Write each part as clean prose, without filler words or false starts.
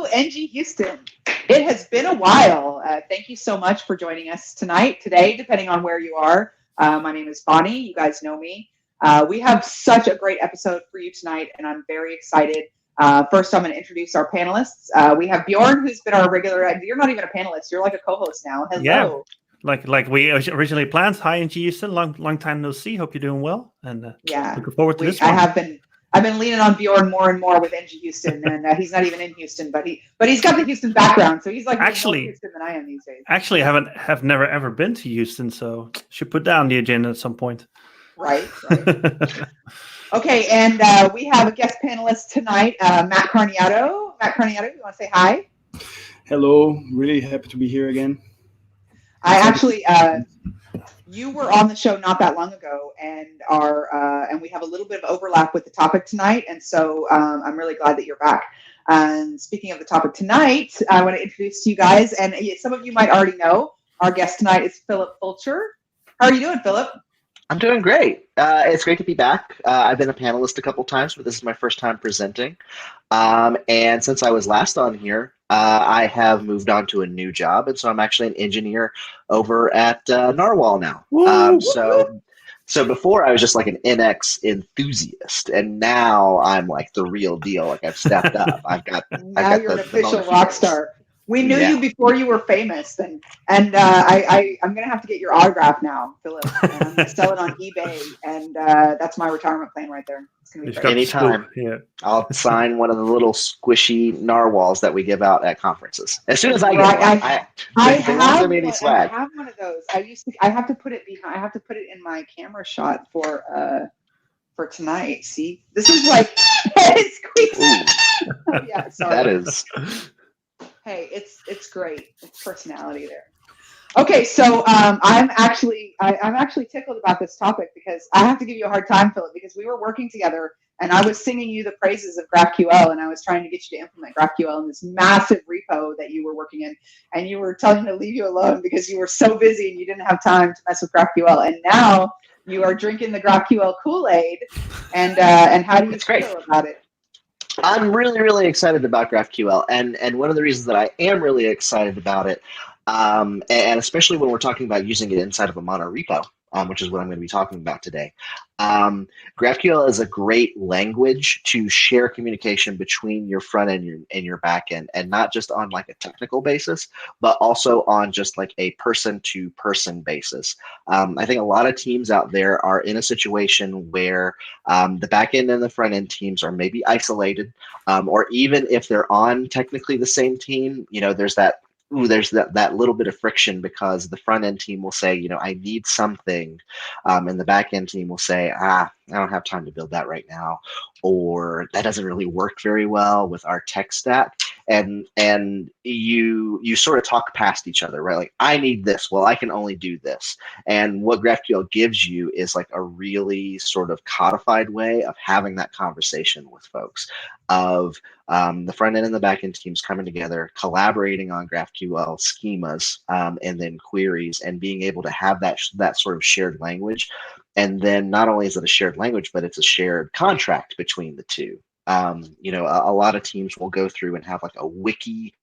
ngHouston. It has been a while. Thank you so much for joining us today, depending on where you are. My name is Bonnie. You guys know me. We have such a great episode for you tonight, and I'm very excited. First, I'm going to introduce our panelists. We have Bjorn, who's been our regular. You're not even a panelist. You're like a co-host now. Hello. Yeah. Like we originally planned. Hi, ngHouston. Long time no see. Hope you're doing well. And looking forward to this one. I've been leaning on Bjorn more and more with ngHouston, and he's not even in Houston, but he's got the Houston background, so he's like more Houston than I am these days. Actually, have never ever been to Houston, so should put that on the agenda at some point. Right. Okay, and we have a guest panelist tonight, Matt Carniato. Matt Carniato, you want to say hi? Hello, really happy to be here again. I actually, you were on the show not that long ago, and and we have a little bit of overlap with the topic tonight, and so I'm really glad that you're back. And speaking of the topic tonight, I want to introduce to you guys, and some of you might already know, our guest tonight is Philip Fulcher. How are you doing, Philip? I'm doing great. It's great to be back. I've been a panelist a couple times, but this is my first time presenting. And since I was last on here, I have moved on to a new job, and so I'm actually an engineer over at Narwhal now. So before I was just like an NX enthusiast, and now I'm like the real deal. Like I've stepped up. You're an official rock star. We knew you before you were famous, and I'm gonna have to get your autograph now, Philip. And I'm gonna sell it on eBay, and that's my retirement plan right there. It's gonna be great. Anytime. Yeah. I'll sign one of the little squishy narwhals that we give out at conferences as soon as I get one. I have one of those. I have to put it behind. I have to put it in my camera shot for tonight. See, this is like it squeaks. Yeah, sorry. That is. Hey, it's great. It's personality there. Okay, so I'm actually tickled about this topic because I have to give you a hard time, Philip, because we were working together and I was singing you the praises of GraphQL, and I was trying to get you to implement GraphQL in this massive repo that you were working in, and you were telling me to leave you alone because you were so busy and you didn't have time to mess with GraphQL, and now you are drinking the GraphQL Kool-Aid, and how do you feel about it? I'm really, really excited about GraphQL, and one of the reasons that I am really excited about it, and especially when we're talking about using it inside of a monorepo, which is what I'm going to be talking about today. GraphQL is a great language to share communication between your front end and your back end, and not just on like a technical basis, but also on just like a person-to-person basis. I think a lot of teams out there are in a situation where the back end and the front end teams are maybe isolated, or even if they're on technically the same team, there's that little bit of friction because the front end team will say, I need something, and the back end team will say, I don't have time to build that right now, or that doesn't really work very well with our tech stack, and you sort of talk past each other, right? Like, I need this, well, I can only do this, and what GraphQL gives you is like a really sort of codified way of having that conversation with folks, of the front end and the back end teams coming together, collaborating on GraphQL schemas, and then queries, and being able to have that sort of shared language. And then not only is it a shared language, but it's a shared contract between the two. A lot of teams will go through and have like a wiki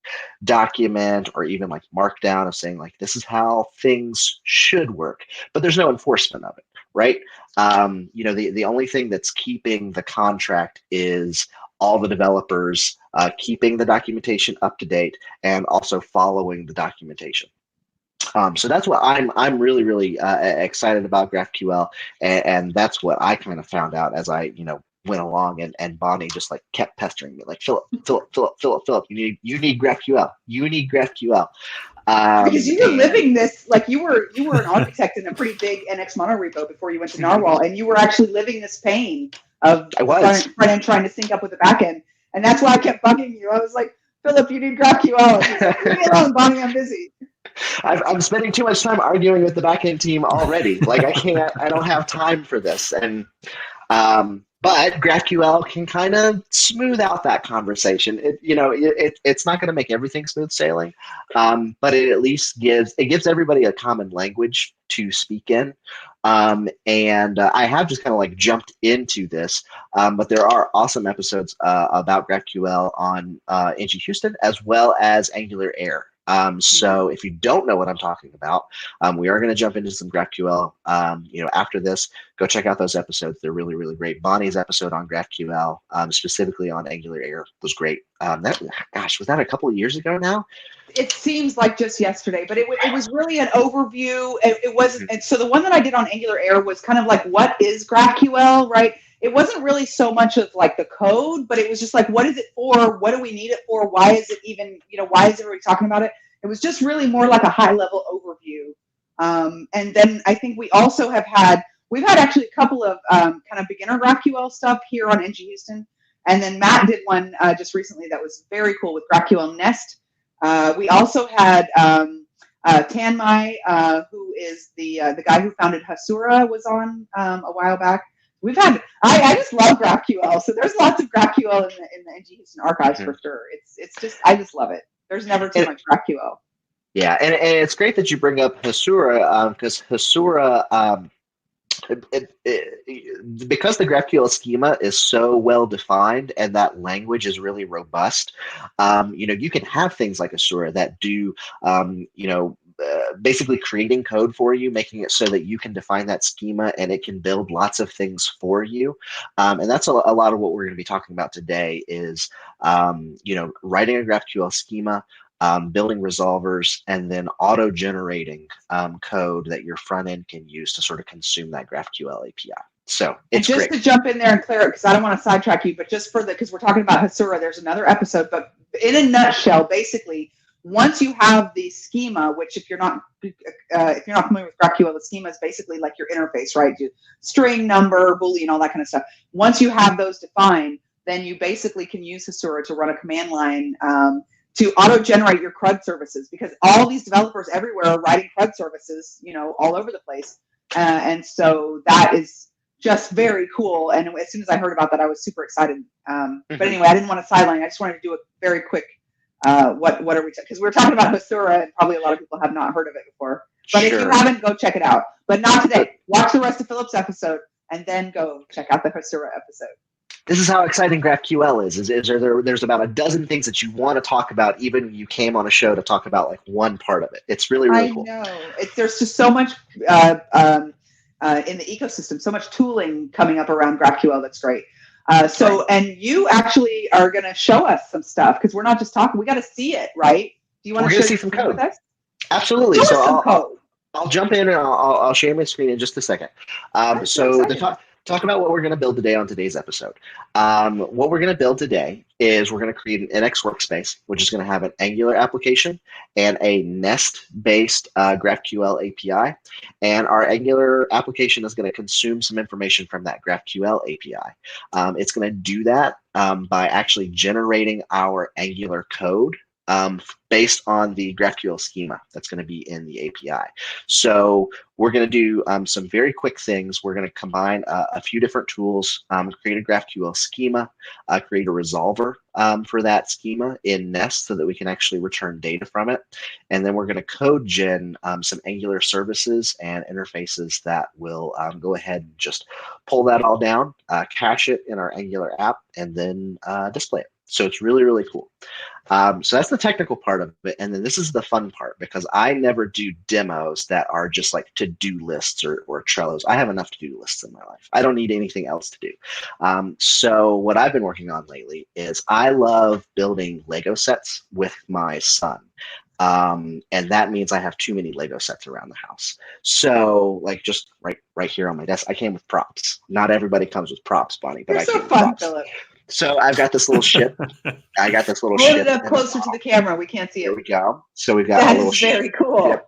document or even like markdown of saying like, this is how things should work, but there's no enforcement of it, right? The only thing that's keeping the contract is all the developers keeping the documentation up to date and also following the documentation. So that's what I'm really, really excited about GraphQL, and that's what I kind of found out as I went along, and Bonnie just like kept pestering me like, Philip, you need GraphQL, you need GraphQL. Because you were living this, like you were an architect in a pretty big NX monorepo before you went to Narwhal, and you were actually living this pain of front end trying to sync up with the back end, and that's why I kept bugging you. I was like, Philip, you need GraphQL. He's like, leave me alone, Bonnie, I'm busy. I'm spending too much time arguing with the backend team already. Like I don't have time for this. And But GraphQL can kind of smooth out that conversation. It's not going to make everything smooth sailing, but it at least gives everybody a common language to speak in. And I have just kind of like jumped into this, but there are awesome episodes about GraphQL on ngHouston as well as Angular Air. So if you don't know what I'm talking about, we are going to jump into some GraphQL. After this, go check out those episodes. They're really, really great. Bonnie's episode on GraphQL, specifically on Angular Air, was great. Was that a couple of years ago now? It seems like just yesterday, but it was really an overview. It wasn't. And so the one that I did on Angular Air was kind of like, what is GraphQL, right? It wasn't really so much of like the code, but it was just like, what is it for? What do we need it for? Why is it even, why is everybody talking about it? It was just really more like a high level overview. And then I think we've had actually a couple of kind of beginner GraphQL stuff here on ngHouston. And then Matt did one just recently that was very cool with GraphQL Nest. We also had Tanmai, who is the guy who founded Hasura, was on a while back. I just love GraphQL. So there's lots of GraphQL in the ngHouston archives for sure. It's just, I just love it. There's never too much GraphQL. Yeah, and it's great that you bring up Hasura, because Hasura, because the GraphQL schema is so well defined and that language is really robust, you can have things like Hasura that do, basically creating code for you, making it so that you can define that schema and it can build lots of things for you. And that's a lot of what we're going to be talking about today is, writing a GraphQL schema, building resolvers, and then auto-generating code that your front end can use to sort of consume that GraphQL API. So it's just great. To jump in there and clear it, because I don't want to sidetrack you, but just because we're talking about Hasura, there's another episode. But in a nutshell, basically, once you have the schema, which if you're not familiar with GraphQL, the schema is basically like your interface, right? String, number, Boolean, all that kind of stuff. Once you have those defined, then you basically can use Hasura to run a command line to auto-generate your CRUD services, because all these developers everywhere are writing CRUD services, all over the place. And so that is just very cool. And as soon as I heard about that, I was super excited. But anyway, I didn't want to sideline. I just wanted to do a very quick, what are we, because we're talking about Hasura, and probably a lot of people have not heard of it before. But if you haven't, go check it out. But not today. Watch the rest of Philip's episode, and then go check out the Hasura episode. This is how exciting GraphQL is there's about a dozen things that you want to talk about, even when you came on a show to talk about like one part of it. It's really, really cool. I know. There's just so much in the ecosystem, so much tooling coming up around GraphQL. That's great. And you actually are going to show us some stuff, because we're not just talking. We got to see it, right? Do you want to see some code with us? Absolutely. I'll jump in and I'll share my screen in just a second. Talk about what we're going to build today on today's episode. What we're going to build today is we're going to create an NX workspace, which is going to have an Angular application and a Nest-based GraphQL API. And our Angular application is going to consume some information from that GraphQL API. It's going to do that by actually generating our Angular code based on the GraphQL schema that's going to be in the API. So we're going to do some very quick things. We're going to combine a few different tools, create a GraphQL schema, create a resolver for that schema in Nest so that we can actually return data from it. And then we're going to code gen some Angular services and interfaces that will go ahead and just pull that all down, cache it in our Angular app, and then display it. So it's really, really cool. So that's the technical part of it. And then this is the fun part, because I never do demos that are just like to-do lists or Trellos. I have enough to-do lists in my life. I don't need anything else to do. So what I've been working on lately is I love building Lego sets with my son. And that means I have too many Lego sets around the house. So like just right here on my desk, I came with props. Not everybody comes with props, Bonnie, but I came with props. Philip. So I've got this little ship. I got this little ship. Hold it up closer to the camera. We can't see it. There we go. So we've got a little ship. That is very cool.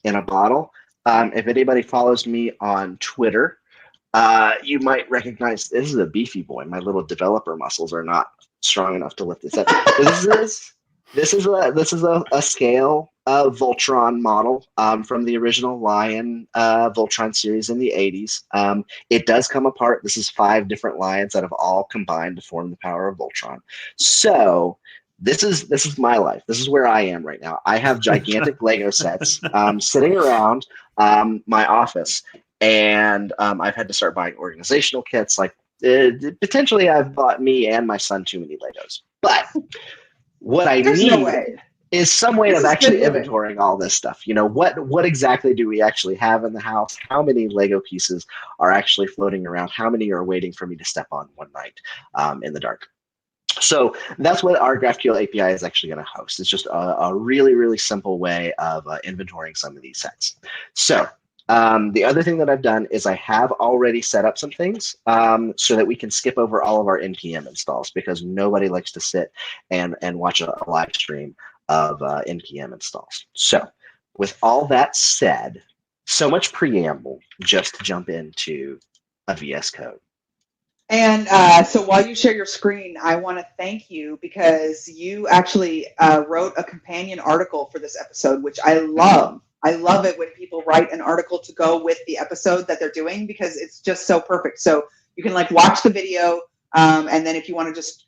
In a bottle. If anybody follows me on Twitter, you might recognize this is a beefy boy. My little developer muscles are not strong enough to lift this up. This is a scale Voltron model from the original Lion Voltron series in the 80s. It does come apart. This is 5 different Lions that have all combined to form the power of Voltron. So this is my life. This is where I am right now. I have gigantic Lego sets sitting around my office, and I've had to start buying organizational kits. Like potentially, I've bought me and my son too many Legos. But what I need is some way of actually inventorying all this stuff. You know, what exactly do we actually have in the house? How many Lego pieces are actually floating around? How many are waiting for me to step on one night in the dark? So that's what our GraphQL API is actually going to host. It's just a really, really simple way of inventorying some of these sets. So the other thing that I've done is I have already set up some things so that we can skip over all of our NPM installs, because nobody likes to sit and watch a live stream of NPM installs. So with all that said, so much preamble, just to jump into a VS Code. And so while you share your screen, I want to thank you because you actually wrote a companion article for this episode, which I love. I love it when people write an article to go with the episode that they're doing, because it's just so perfect. So you can like watch the video, and then if you want to just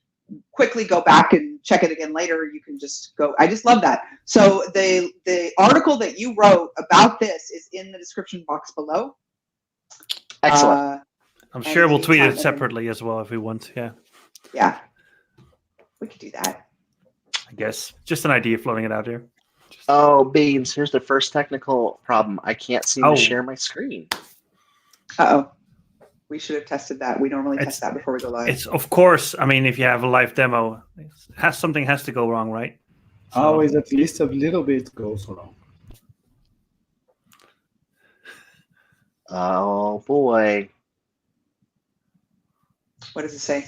quickly go back and check it again later, you can just go. I just love that. So the article that you wrote about this is in the description box below. Excellent. I'm sure we'll tweet it separately as well if we want. Yeah. Yeah. We could do that. I guess. Just an idea floating it out here. Oh, Beans, here's the first technical problem. I can't seem to share my screen. Uh-oh. We should have tested that. We normally test that before we go live. It's, of course, I mean, if you have a live demo, something has to go wrong, right? So, always at least a little bit goes wrong. Oh, boy. What does it say?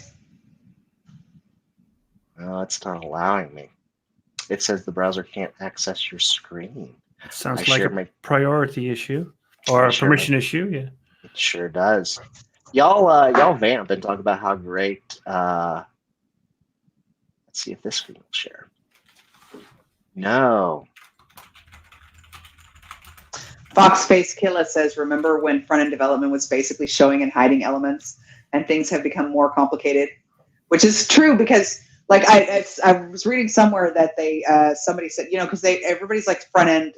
Oh, it's not allowing me. It says the browser can't access your screen. It sounds like a priority issue or a permission issue. Yeah, it sure does. Y'all vamp and talk about how great. Let's see if this screen will share. No. Foxface Killa says, remember when front-end development was basically showing and hiding elements, and things have become more complicated? Which is true, because like I was reading somewhere that they somebody said, you know, because everybody's like front end,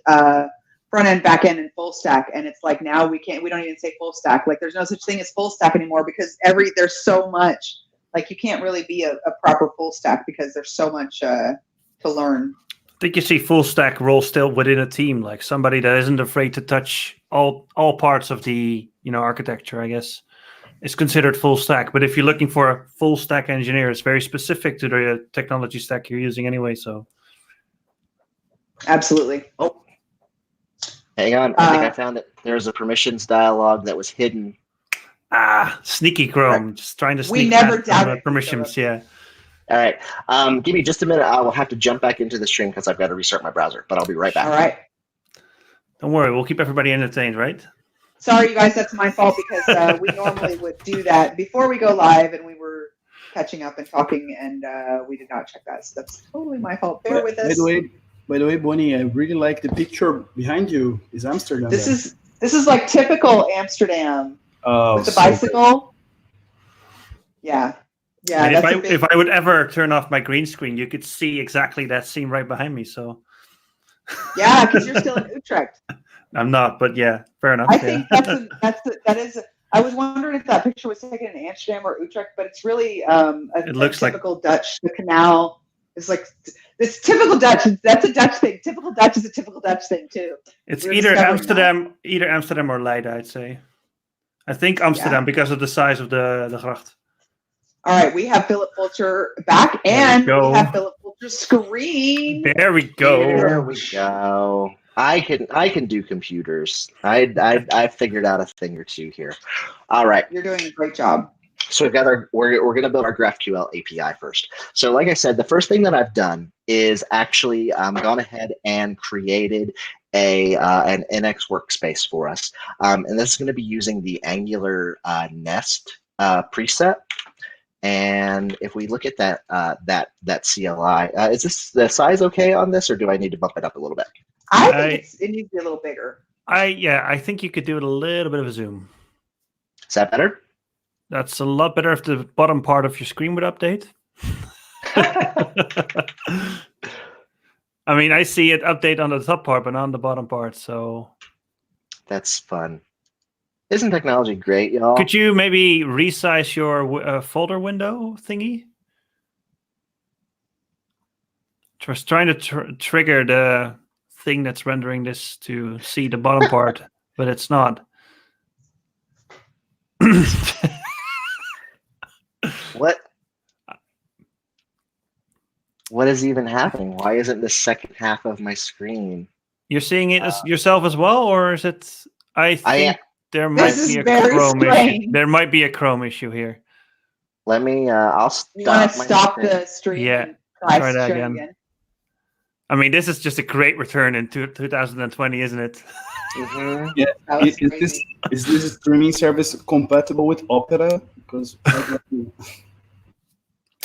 back end, and full stack, and it's like now we don't even say full stack. Like there's no such thing as full stack anymore, because there's so much. Like you can't really be a proper full stack because there's so much to learn. I think you see full stack role still within a team, like somebody that isn't afraid to touch all parts of the architecture, I guess. It's considered full stack, but if you're looking for a full stack engineer, it's very specific to the technology stack you're using anyway. So, absolutely. Oh, hang on! I think I found it. There's a permissions dialog that was hidden. Sneaky Chrome, just trying to sneak. We never doubted permissions. Yeah. All right. Give me just a minute. I will have to jump back into the stream because I've got to restart my browser. But I'll be right back. All right. Don't worry, we'll keep everybody entertained, right? Sorry, you guys, that's my fault, because we normally would do that before we go live, and we were catching up and talking, and we did not check that. So that's totally my fault. Bear with us. By the way, Bonnie, I really like the picture behind you. Is Amsterdam? This is like typical Amsterdam with the bicycle. Yeah. Yeah. And if I would ever turn off my green screen, you could see exactly that scene right behind me. So. Yeah, because you're still in Utrecht. I'm not, but yeah, fair enough. I think that is. I was wondering if that picture was taken in Amsterdam or Utrecht, but it's really it looks typical like Dutch. The canal is like this typical Dutch. That's a Dutch thing. Typical Dutch is a typical Dutch thing too. It's either Amsterdam or Leiden, I'd say. I think Amsterdam because of the size of the gracht. All right, we have Philip Fulcher back, and we have Philip Fulcher's screen. There we go. There we go. I can do computers. I figured out a thing or two here. All right. You're doing a great job. So we're going to build our GraphQL API first. So like I said, the first thing that I've done is actually gone ahead and created an NX workspace for us. And this is going to be using the Angular nest preset. And if we look at that CLI, is this the size okay on this, or do I need to bump it up a little bit? I think it needs to be a little bigger. I think you could do it a little bit of a zoom. Is that better? That's a lot better if the bottom part of your screen would update. I mean, I see it update on the top part, but not on the bottom part. So That's fun. Isn't technology great, y'all? could you maybe resize your folder window thingy? Just trying to trigger the thing that's rendering this to see the bottom part, but it's not. What is even happening? Why isn't the second half of my screen? You're seeing it yourself as well, or is it? I think there might be a Chrome issue. There might be a Chrome issue here. Let me. I'll stop. You want to stop the stream? Yeah, and try that again. I mean, this is just a great return in 2020, isn't it? Mm-hmm. Yeah. Is this streaming service compatible with Opera? Because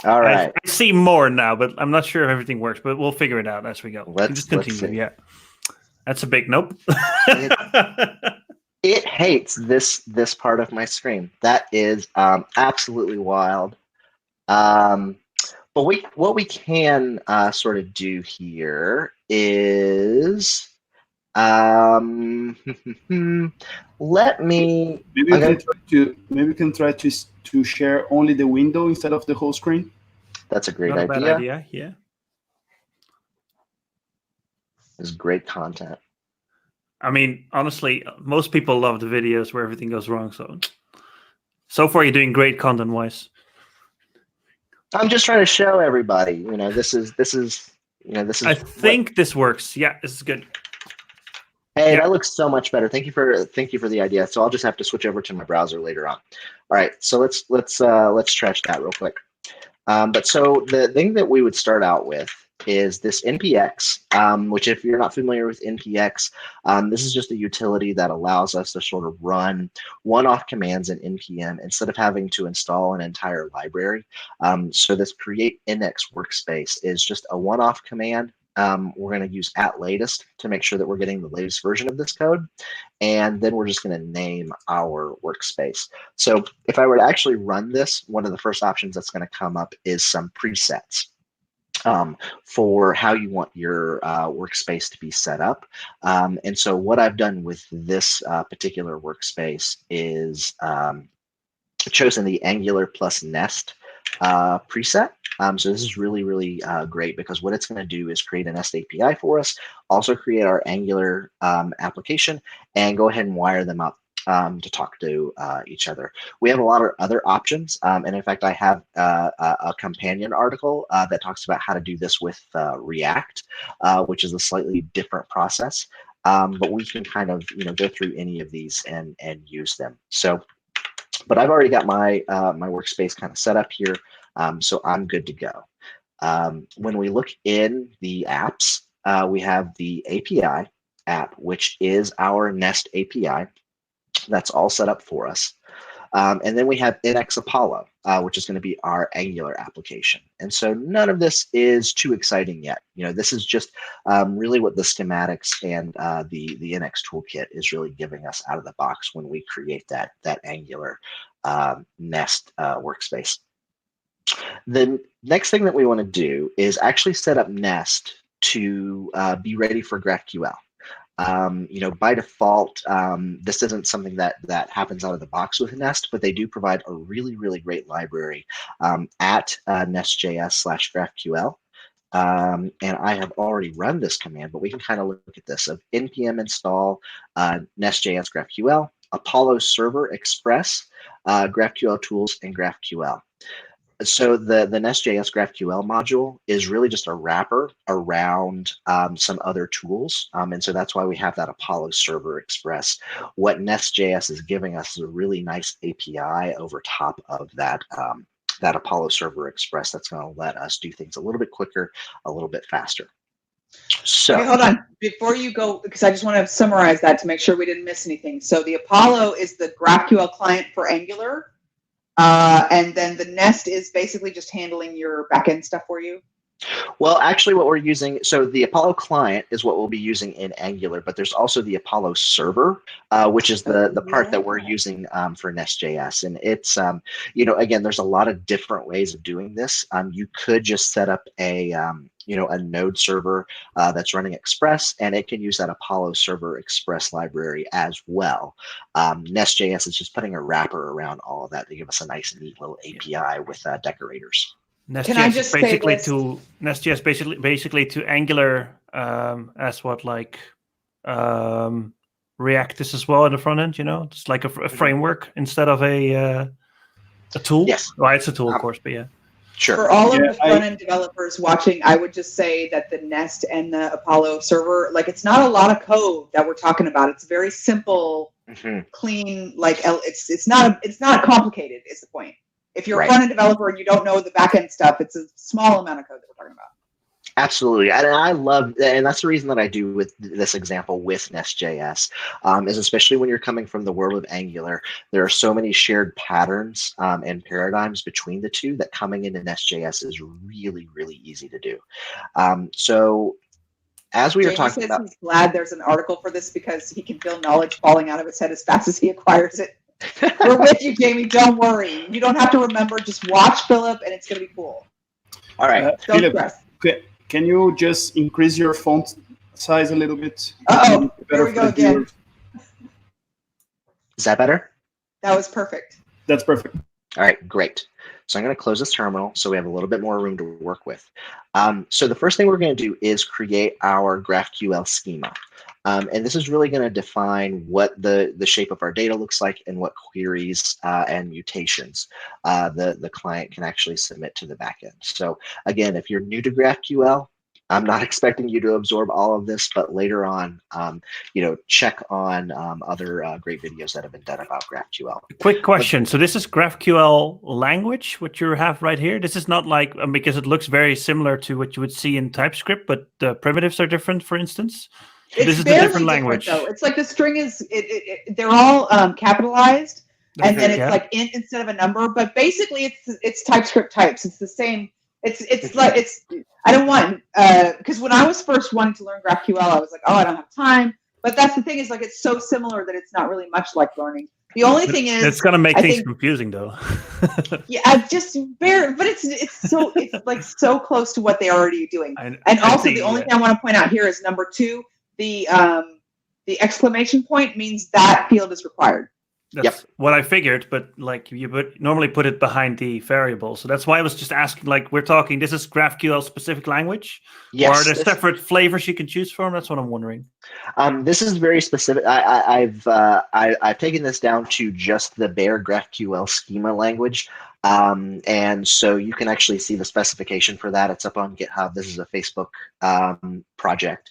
all right, I see more now, but I'm not sure if everything works. But we'll figure it out as we go. Let's continue. Yeah, that's a big nope. It hates this part of my screen. That is absolutely wild. But what we can sort of do here is let me. Maybe we can try to share only the window instead of the whole screen. That's a great idea. Not a bad idea. Yeah. It's great content. I mean, honestly, most people love the videos where everything goes wrong. So far, you're doing great content-wise. I'm just trying to show everybody. This is. I think this works. Yeah, this is good. Hey, that looks so much better. Thank you for the idea. So I'll just have to switch over to my browser later on. All right, so let's trash that real quick. But so the thing that we would start out with is this npx, which if you're not familiar with npx, this is just a utility that allows us to sort of run one-off commands in npm instead of having to install an entire library. So this create index workspace is just a one-off command. We're going to use @latest to make sure that we're getting the latest version of this code. And then we're just going to name our workspace. So if I were to actually run this, one of the first options that's going to come up is some presets for how you want your workspace to be set up. And so what I've done with this particular workspace is chosen the Angular plus Nest preset. So this is really, really great because what it's going to do is create a Nest API for us, also create our Angular application, and go ahead and wire them up to talk to each other. We have a lot of other options, and in fact, I have a companion article that talks about how to do this with React, which is a slightly different process. But we can kind of go through any of these and use them. So, but I've already got my my workspace kind of set up here, so I'm good to go. When we look in the apps, we have the API app, which is our Nest API. That's all set up for us. And then we have NX Apollo, which is going to be our Angular application. And so none of this is too exciting yet. This is just really what the schematics and the NX toolkit is really giving us out of the box when we create that Angular Nest workspace. The next thing that we want to do is actually set up Nest to be ready for GraphQL. By default, this isn't something that happens out of the box with Nest, but they do provide a really, really great library at nest.js/GraphQL. And I have already run this command, but we can kind of look at this of npm install nest.js GraphQL, Apollo Server Express, GraphQL tools, and GraphQL. So the Nest.js GraphQL module is really just a wrapper around some other tools. And so that's why we have that Apollo Server Express. What Nest.js is giving us is a really nice API over top of that, that Apollo Server Express that's going to let us do things a little bit quicker, a little bit faster. So okay, hold on. Before you go, because I just want to summarize that to make sure we didn't miss anything. So the Apollo is the GraphQL client for Angular. And then the Nest is basically just handling your backend stuff for you. Well, actually, what we're using, so the Apollo client is what we'll be using in Angular, but there's also the Apollo server, which is the part that we're using for Nest.js. And it's, again, there's a lot of different ways of doing this. You could just set up a node server that's running Express, and it can use that Apollo server Express library as well. Nest.js is just putting a wrapper around all of that to give us a nice, neat little API with decorators. Can I just say this? Nest.js basically to Angular as what React is as well in the front end. It's like a framework instead of a tool. Yes, well, it's a tool, of course, but yeah. Sure. For all of the front end developers watching, I would just say that the Nest and the Apollo server, it's not a lot of code that we're talking about. It's very simple, clean. It's not complicated. Is the point. If you're a front-end developer and you don't know the back-end stuff, it's a small amount of code that we're talking about. Absolutely. And I love, and that's the reason that I do with this example with Nest.js, is especially when you're coming from the world of Angular, there are so many shared patterns and paradigms between the two that coming into Nest.js is really, really easy to do. So as we were talking about, he's glad there's an article for this because he can feel knowledge falling out of his head as fast as he acquires it. We're with you, Jamie. Don't worry. You don't have to remember. Just watch Philip, and it's going to be cool. All right. Don't Philip, stress. can you just increase your font size a little bit? Uh-oh. There we go again. Is that better? That was perfect. That's perfect. All right, great. So I'm going to close this terminal so we have a little bit more room to work with. So the first thing we're going to do is create our GraphQL schema. And this is really going to define what the shape of our data looks like and what queries and mutations the client can actually submit to the backend. So again, if you're new to GraphQL, I'm not expecting you to absorb all of this, but later on, check on other great videos that have been done about GraphQL. Quick question. So this is GraphQL language, what you have right here. This is not because it looks very similar to what you would see in TypeScript, but the primitives are different, for instance. So this is a different language. Though. It's like the string is, they're all capitalized, and then it's instead of a number, but basically it's TypeScript types. It's the same. I don't want, because when I was first wanting to learn GraphQL, I was like, I don't have time. But that's the thing is it's so similar that it's not really much like learning. The only thing is it's going to make things confusing though. Yeah, just bare, but it's so close to what they already are doing. The only thing I want to point out here is number 2, the exclamation point means that field is required. That's what I figured, but you would normally put it behind the variable. So that's why I was just asking, we're talking, this is GraphQL specific language? Yes. Or are there separate flavors you can choose from? That's what I'm wondering. This is very specific. I've taken this down to just the bare GraphQL schema language. And so you can actually see the specification for that. It's up on GitHub. This is a Facebook project.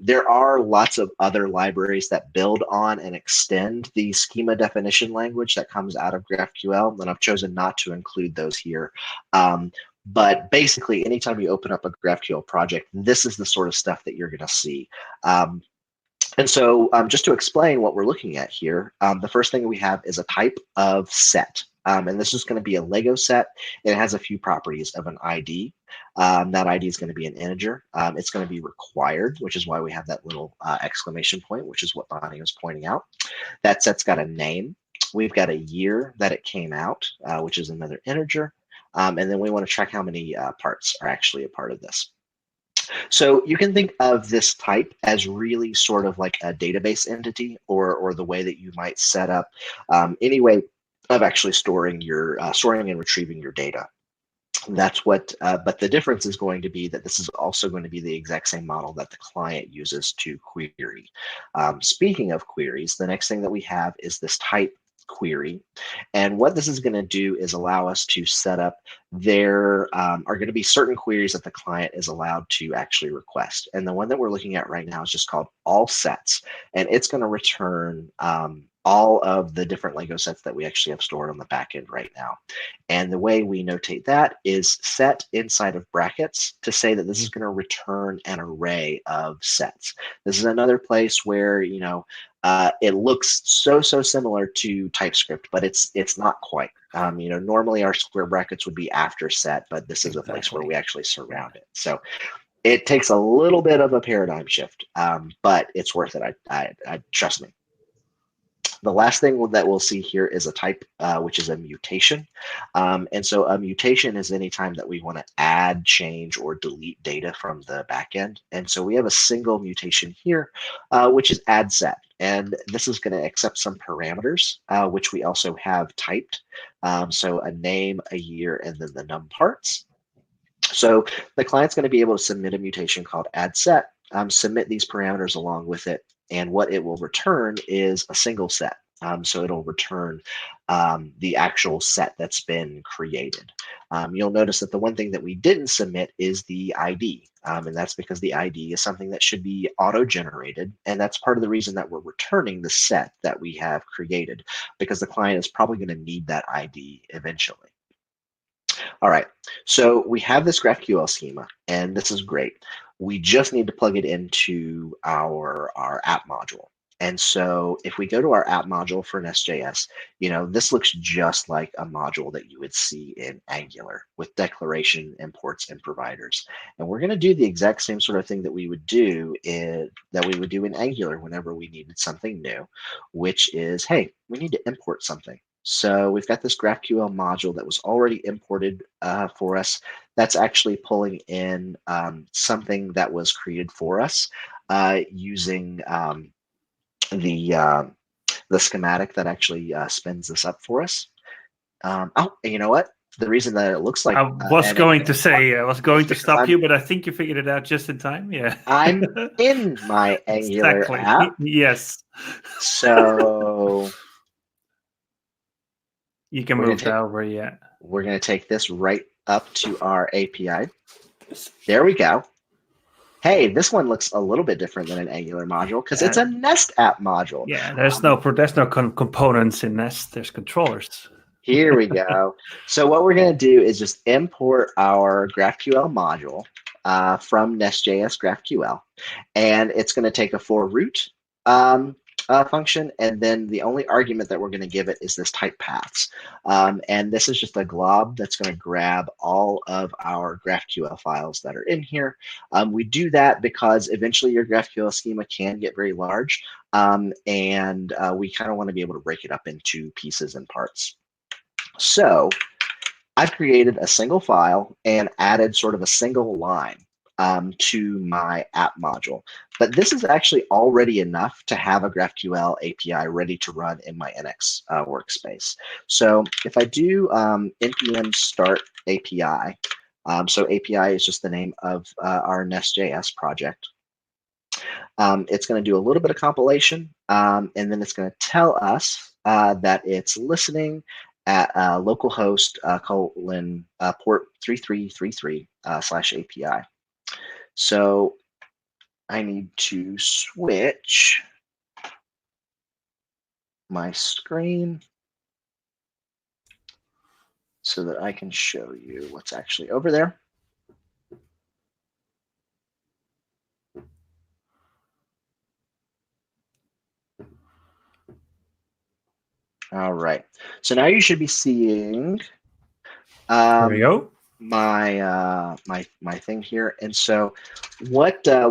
There are lots of other libraries that build on and extend the schema definition language that comes out of GraphQL, and I've chosen not to include those here. But basically, anytime you open up a GraphQL project, this is the sort of stuff that you're going to see. And so just to explain what we're looking at here, the first thing we have is a type of set. And this is going to be a Lego set. It has a few properties of an ID. That ID is going to be an integer. It's going to be required, which is why we have that little exclamation point, which is what Bonnie was pointing out. That set's got a name. We've got a year that it came out, which is another integer. And then we want to check how many parts are actually a part of this. So you can think of this type as really sort of like a database entity, or the way that you might set up any way of actually storing and retrieving your data. That's what, but the difference is going to be that this is also going to be the exact same model that the client uses to query. Speaking of queries, the next thing that we have is this type query. And what this is going to do is allow us to set up, there are going to be certain queries that the client is allowed to actually request. And the one that we're looking at right now is just called all sets. And it's going to return all of the different Lego sets that we actually have stored on the back end right now. And the way we notate that is set inside of brackets to say that this is going to return an array of sets. This is another place where, it looks so similar to TypeScript, but it's not quite. Normally our square brackets would be after set, but this is a place where we actually surround it. So it takes a little bit of a paradigm shift, but it's worth it. I trust me. The last thing that we'll see here is a type, which is a mutation. And so a mutation is any time that we want to add, change, or delete data from the backend. And so we have a single mutation here, which is add set. And this is going to accept some parameters, which we also have typed. So a name, a year, and then the num parts. So the client's going to be able to submit a mutation called add set, submit these parameters along with it, and what it will return is a single set. So it'll return the actual set that's been created. You'll notice that the one thing that we didn't submit is the ID, and that's because the ID is something that should be auto-generated, and that's part of the reason that we're returning the set that we have created, because the client is probably going to need that ID eventually. All right, so we have this GraphQL schema, and this is great. We just need to plug it into our app module. And so if we go to our app module for Nest.js, this looks just like a module that you would see in Angular with declaration, imports, and providers. And we're going to do the exact same sort of thing that we would do in Angular whenever we needed something new, which is, hey, we need to import something. So we've got this GraphQL module that was already imported for us. That's actually pulling in something that was created for us using the schematic that actually spins this up for us. Oh, you know what? The reason that it looks like I was going to stop you, but I think you figured it out just in time. Yeah, I'm in my Angular app. Yes. So you can move that over. Yeah. We're going to take this right up to our API. There we go. Hey, this one looks a little bit different than an Angular module because it's a Nest app module. Yeah, there's no components in Nest. There's controllers. Here we go. So what we're going to do is just import our GraphQL module from Nest.js GraphQL, and it's going to take a for root function, and then the only argument that we're going to give it is this type paths. And this is just a glob that's going to grab all of our GraphQL files that are in here. We do that because eventually your GraphQL schema can get very large, and we kind of want to be able to break it up into pieces and parts. So I've created a single file and added sort of a single line to my app module. But this is actually already enough to have a GraphQL API ready to run in my NX workspace. So if I do npm start API, so API is just the name of our Nest.js project. It's going to do a little bit of compilation, and then it's going to tell us that it's listening at localhost port 3333 /API. So I need to switch my screen so that I can show you what's actually over there. All right. So now you should be seeing There we go. my thing here. And so what the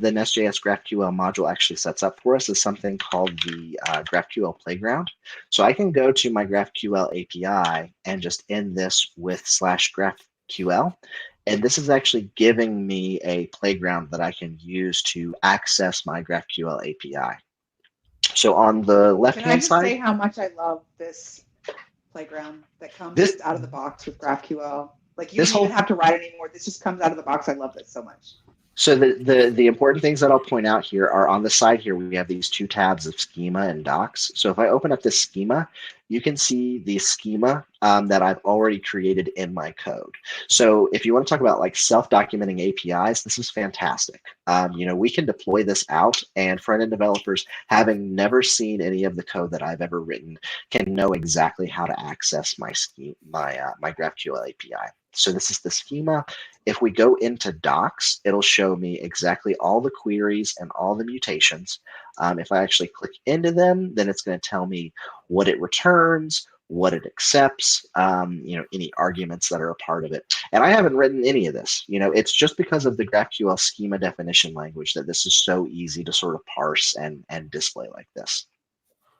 Nest.js GraphQL module actually sets up for us is something called the GraphQL playground. So I can go to my GraphQL API and just end this with /GraphQL. And this is actually giving me a playground that I can use to access my GraphQL API. So on the left-hand side, can I just say how much I love this playground that comes just out of the box with GraphQL? Like you don't even have to write it anymore. This just comes out of the box. I love this so much. So the important things that I'll point out here are on the side here, we have these two tabs of schema and docs. So if I open up this schema, you can see the schema that I've already created in my code. So if you want to talk about like self-documenting APIs, this is fantastic. We can deploy this out, and front-end developers, having never seen any of the code that I've ever written, can know exactly how to access my GraphQL API. So this is the schema. If we go into docs, it'll show me exactly all the queries and all the mutations. If I actually click into them, then it's going to tell me what it returns, what it accepts, any arguments that are a part of it. And I haven't written any of this. It's just because of the GraphQL schema definition language that this is so easy to sort of parse and display like this.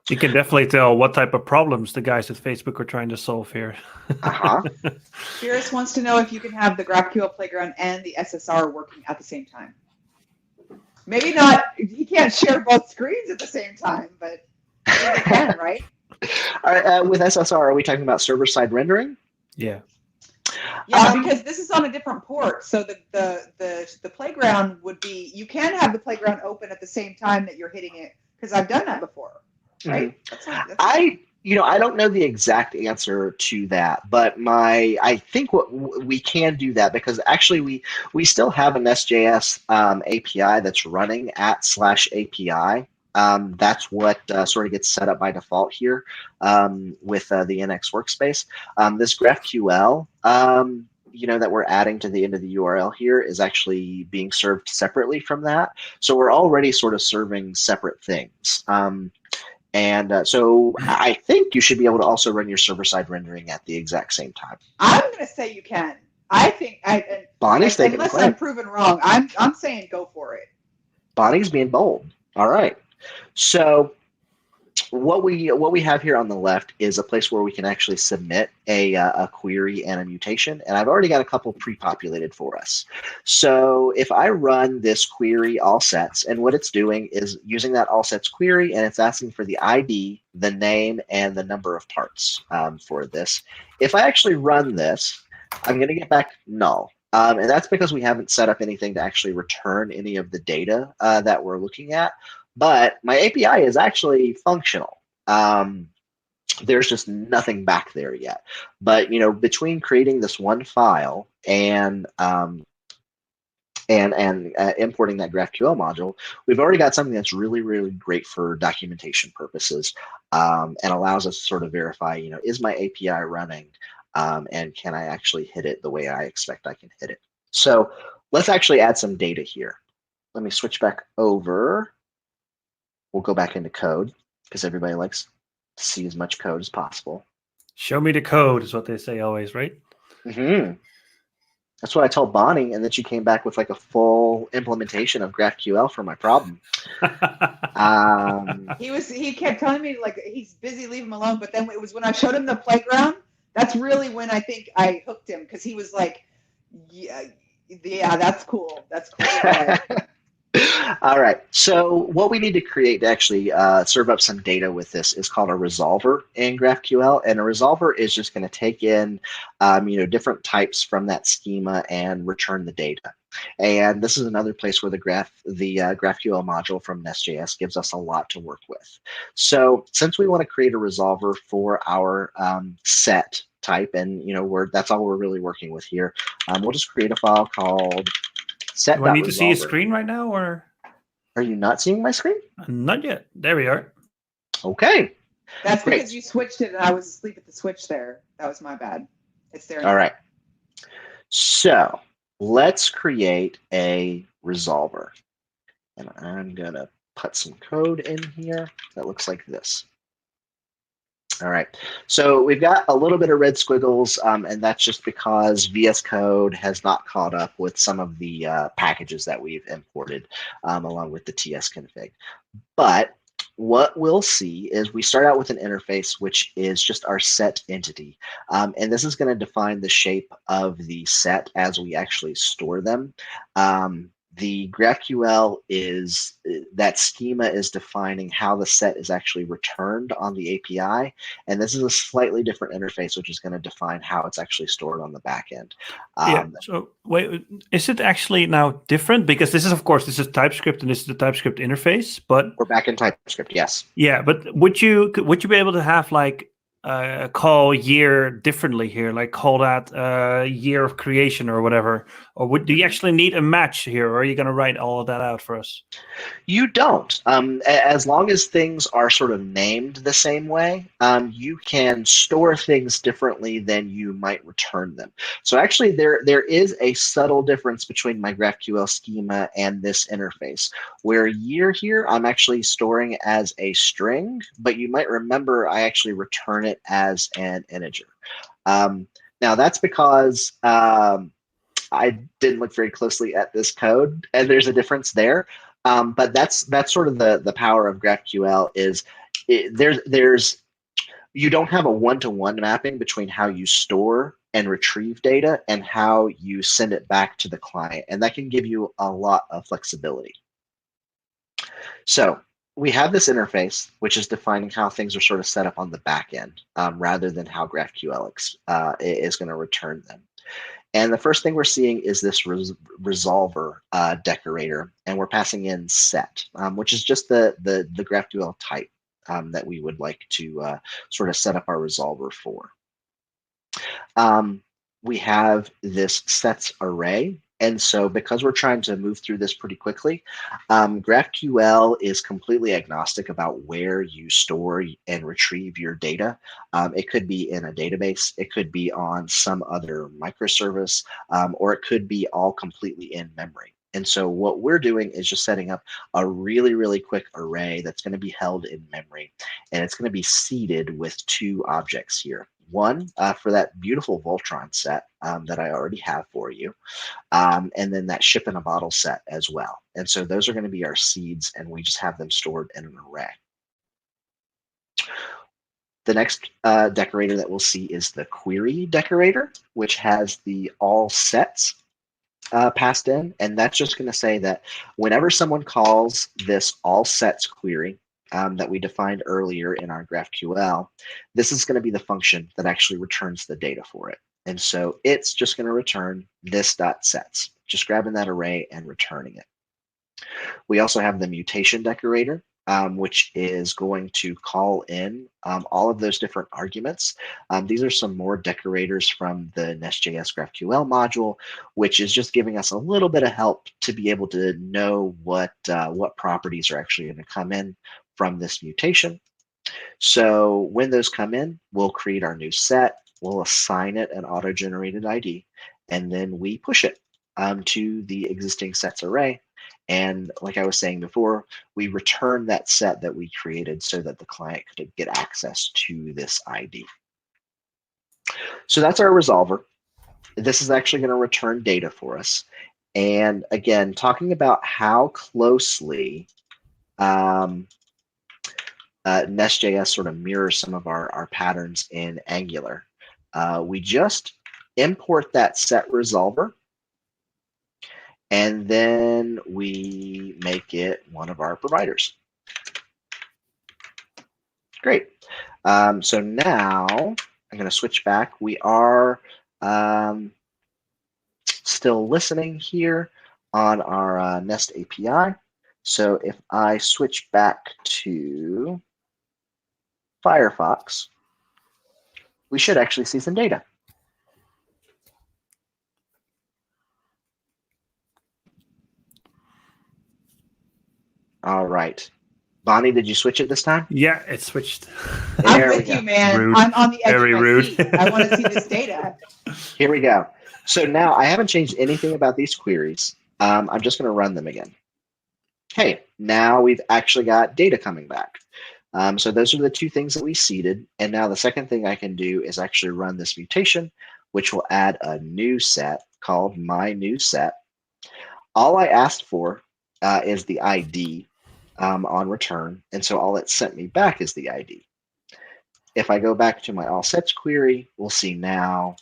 You can definitely tell what type of problems the guys at Facebook are trying to solve here. Fierce wants to know if you can have the GraphQL playground and the SSR working at the same time. Maybe not. You can't share both screens at the same time, but you can, right? All right, with SSR, are we talking about server-side rendering? Yeah. Yeah, because this is on a different port. So the playground would be, you can have the playground open at the same time that you're hitting it, because I've done that before, right? Mm-hmm. I don't know the exact answer to that, but I think we can do that, because actually we still have an SJS API that's running at /API. That's what sort of gets set up by default here with the NX workspace. This GraphQL, that we're adding to the end of the URL here is actually being served separately from that. So we're already sort of serving separate things. So I think you should be able to also run your server-side rendering at the exact same time. I'm going to say you can. I think Bonnie's taking unless I'm proven wrong, I'm saying go for it. Bonnie's being bold. All right. So what we have here on the left is a place where we can actually submit a query and a mutation, and I've already got a couple pre-populated for us. So if I run this query all sets, and what it's doing is using that all sets query, and it's asking for the ID, the name, and the number of parts for this. If I actually run this, I'm going to get back null. And that's because we haven't set up anything to actually return any of the data that we're looking at. But my API is actually functional. There's just nothing back there yet. But between creating this one file and importing that GraphQL module, we've already got something that's really, really great for documentation purposes, and allows us to sort of verify, is my API running, and can I actually hit it the way I expect I can hit it? So let's actually add some data here. Let me switch back over. We'll go back into code, because everybody likes to see as much code as possible. Show me the code is what they say always, right? Mm-hmm. That's what I told Bonnie, and then she came back with like a full implementation of GraphQL for my problem. He kept telling me like he's busy, leave him alone. But then it was when I showed him the playground. That's really when I think I hooked him, because he was like, yeah, that's cool. That's cool. All right. So what we need to create to actually serve up some data with this is called a resolver in GraphQL, and a resolver is just going to take in, different types from that schema and return the data. And this is another place where the GraphQL module from Nest.js gives us a lot to work with. So since we want to create a resolver for our set type, and that's all we're really working with here, we'll just create a file called set. Do I need to see a screen right now, or are you not seeing my screen? Not yet. There we are. Okay. That's great. Because you switched it and I was asleep at the switch there. That was my bad. It's there now. All right. So let's create a resolver. And I'm going to put some code in here that looks like this. All right, so we've got a little bit of red squiggles, and that's just because VS Code has not caught up with some of the packages that we've imported along with the TS config. But what we'll see is we start out with an interface, which is just our set entity. And this is going to define the shape of the set as we actually store them. The GraphQL is, that schema is defining how the set is actually returned on the API. And this is a slightly different interface, which is going to define how it's actually stored on the back end. So wait, is it actually now different? Because this is, of course, this is TypeScript and this is the TypeScript interface, but we're back in TypeScript, yes. Yeah, but would you be able to have like call year differently here, like call that year of creation or whatever? Or do you actually need a match here, or are you going to write all of that out for us? You don't. As long as things are sort of named the same way, you can store things differently than you might return them. So actually, there is a subtle difference between my GraphQL schema and this interface, where year here, I'm actually storing as a string, but you might remember I actually return it as an integer. Now, that's because I didn't look very closely at this code, and there's a difference there. But that's sort of the power of GraphQL is there's you don't have a one-to-one mapping between how you store and retrieve data and how you send it back to the client, and that can give you a lot of flexibility. So we have this interface, which is defining how things are sort of set up on the back end, rather than how GraphQL is going to return them. And the first thing we're seeing is this resolver decorator, and we're passing in set, which is just the GraphQL type that we would like to sort of set up our resolver for. We have this sets array. And so because we're trying to move through this pretty quickly, GraphQL is completely agnostic about where you store and retrieve your data. It could be in a database, it could be on some other microservice, or it could be all completely in memory. And so what we're doing is just setting up a really, really quick array that's going to be held in memory. And it's going to be seeded with two objects here. One for that beautiful Voltron set that I already have for you. And then that ship in a bottle set as well. And so those are going to be our seeds, and we just have them stored in an array. The next decorator that we'll see is the query decorator, which has the all sets passed in. And that's just going to say that whenever someone calls this all sets query that we defined earlier in our GraphQL, this is going to be the function that actually returns the data for it. And so it's just going to return this.sets, just grabbing that array and returning it. We also have the mutation decorator, which is going to call in all of those different arguments. These are some more decorators from the Nest.js GraphQL module, which is just giving us a little bit of help to be able to know what properties are actually going to come in from this mutation. So when those come in, we'll create our new set, we'll assign it an auto-generated ID, and then we push it to the existing sets array. And like I was saying before, we return that set that we created so that the client could get access to this ID. So that's our resolver. This is actually going to return data for us. And again, talking about how closely Nest.js sort of mirrors some of our patterns in Angular. We just import that set resolver, and then we make it one of our providers. Great. So now I'm going to switch back. We are still listening here on our Nest API. So if I switch back to Firefox, we should actually see some data. All right. Bonnie, did you switch it this time? Yeah, it switched. I'm with you, man. Rude. I'm on the edge Very of my rude. seat. I want to see this data. Here we go. So now I haven't changed anything about these queries. I'm just going to run them again. Okay, now we've actually got data coming back. So those are the two things that we seeded. And now the second thing I can do is actually run this mutation, which will add a new set called my new set. All I asked for is the ID on return. And so all it sent me back is the ID. If I go back to my all sets query, we'll see now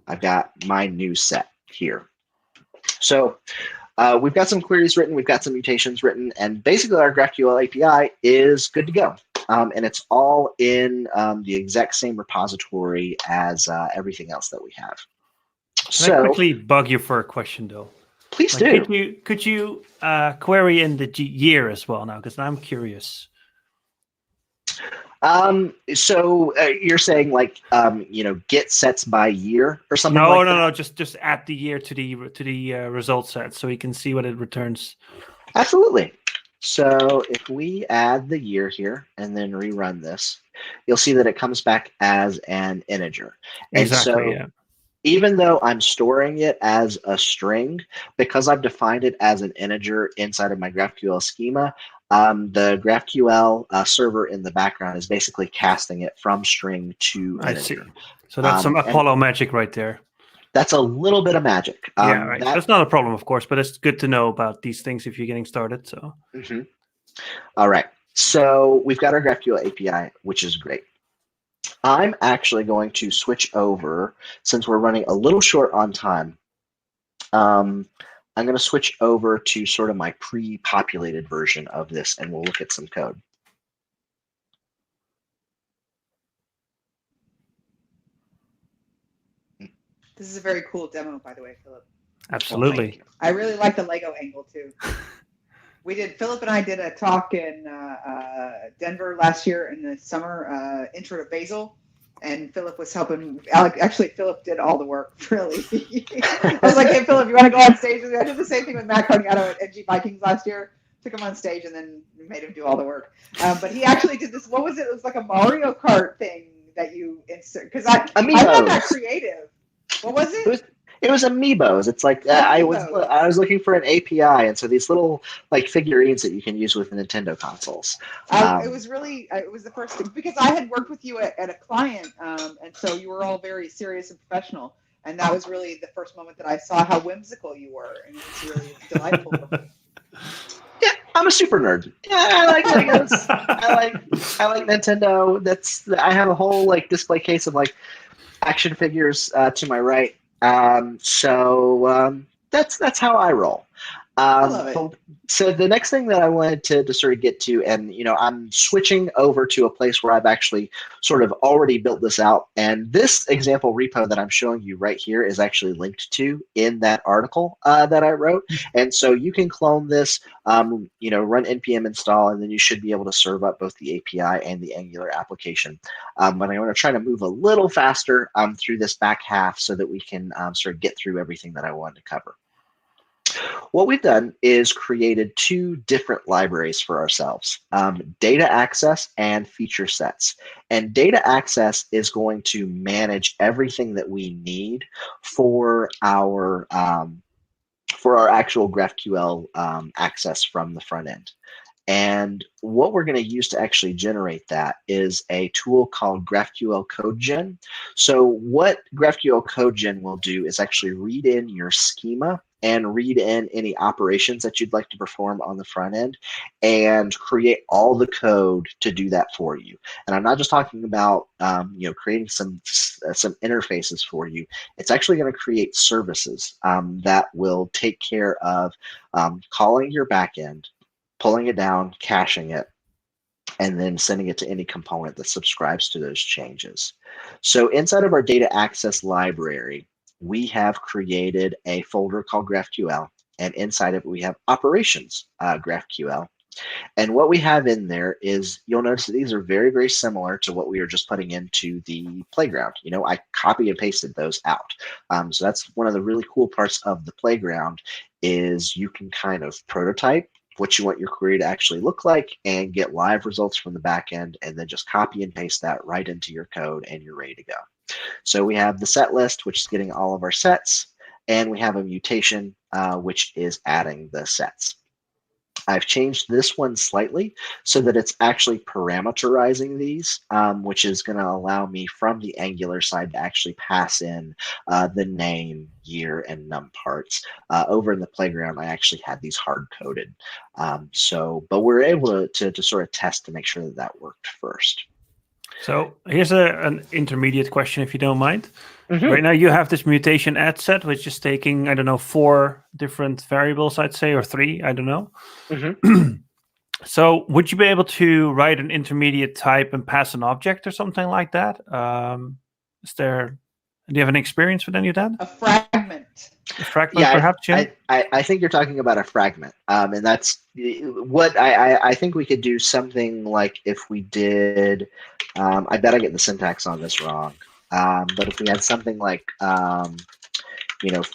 I've got my new set here. So we've got some queries written, we've got some mutations written, and basically our GraphQL API is good to go. And it's all in the exact same repository as everything else that we have. Can I quickly bug you for a question, though? Please do. Could you query in the year as well now? Because I'm curious. So you're saying like get sets by year or something No, like no, that? no. Just add the year to the result set so we can see what it returns. Absolutely. So if we add the year here and then rerun this, you'll see that it comes back as an integer. And Exactly. so Yeah. even though I'm storing it as a string, because I've defined it as an integer inside of my GraphQL schema, the GraphQL server in the background is basically casting it from string to I see. integer. So that's some And Apollo magic right there. that's a little bit of magic. Yeah, right. That, That's not a problem, of course, but it's good to know about these things if you're getting started. So. Mhm. All right. So we've got our GraphQL API, which is great. I'm actually going to switch over, since we're running a little short on time, I'm going to switch over to sort of my pre-populated version of this, and we'll look at some code. This is a very cool demo, by the way, Philip. Absolutely. I really like the Lego angle too. Philip and I did a talk in Denver last year in the summer, Intro to Basil, and Philip was helping. Actually, Philip did all the work, really. I was like, hey, Philip, you want to go on stage with me? I did the same thing with Matt Carniato at NG Vikings last year. Took him on stage and then made him do all the work. But he actually did this. What was it? It was like a Mario Kart thing that you insert. Because I'm not that creative. What was it? It was amiibos. It's like I was looking for an API, and so these little like figurines that you can use with Nintendo consoles. It was the first thing, because I had worked with you at a client, and so you were all very serious and professional, and that was really the first moment that I saw how whimsical you were, and it was really delightful for me. Yeah, I'm a super nerd. Yeah, I like Legos. I like Nintendo. I have a whole like display case of like action figures to my right. So that's how I roll. I love it. So the next thing that I wanted to sort of get to, and I'm switching over to a place where I've actually sort of already built this out. And this example repo that I'm showing you right here is actually linked to in that article that I wrote. And so you can clone this, run npm install, and then you should be able to serve up both the API and the Angular application. But I'm going to try to move a little faster through this back half so that we can sort of get through everything that I wanted to cover. What we've done is created two different libraries for ourselves, data access and feature sets. And data access is going to manage everything that we need for our actual GraphQL access from the front end. And what we're going to use to actually generate that is a tool called GraphQL CodeGen. So what GraphQL CodeGen will do is actually read in your schema and read in any operations that you'd like to perform on the front end and create all the code to do that for you. And I'm not just talking about creating some interfaces for you. It's actually going to create services that will take care of calling your backend, pulling it down, caching it, and then sending it to any component that subscribes to those changes. So inside of our data access library, we have created a folder called GraphQL, and inside of it we have operations GraphQL. And what we have in there is, you'll notice that these are very, very similar to what we were just putting into the playground. I copy and pasted those out. So that's one of the really cool parts of the playground, is you can kind of prototype what you want your query to actually look like and get live results from the back end, and then just copy and paste that right into your code and you're ready to go. So we have the set list, which is getting all of our sets, and we have a mutation, which is adding the sets. I've changed this one slightly so that it's actually parameterizing these, which is going to allow me from the Angular side to actually pass in the name, year, and num parts. Over in the playground, I actually had these hard-coded. But we're able to sort of test to make sure that that worked first. So here's an intermediate question, if you don't mind. Mm-hmm. Right now you have this mutation add set, which is taking, I don't know, 4 different variables, I'd say, or 3, I don't know. Mm-hmm. So would you be able to write an intermediate type and pass an object or something like that? Do you have any experience with any of that? A fragment. A fragment, Yeah, perhaps, Jim? I think you're talking about a fragment, and that's what I think we could do something like if we did. I bet I get the syntax on this wrong, but if we had something like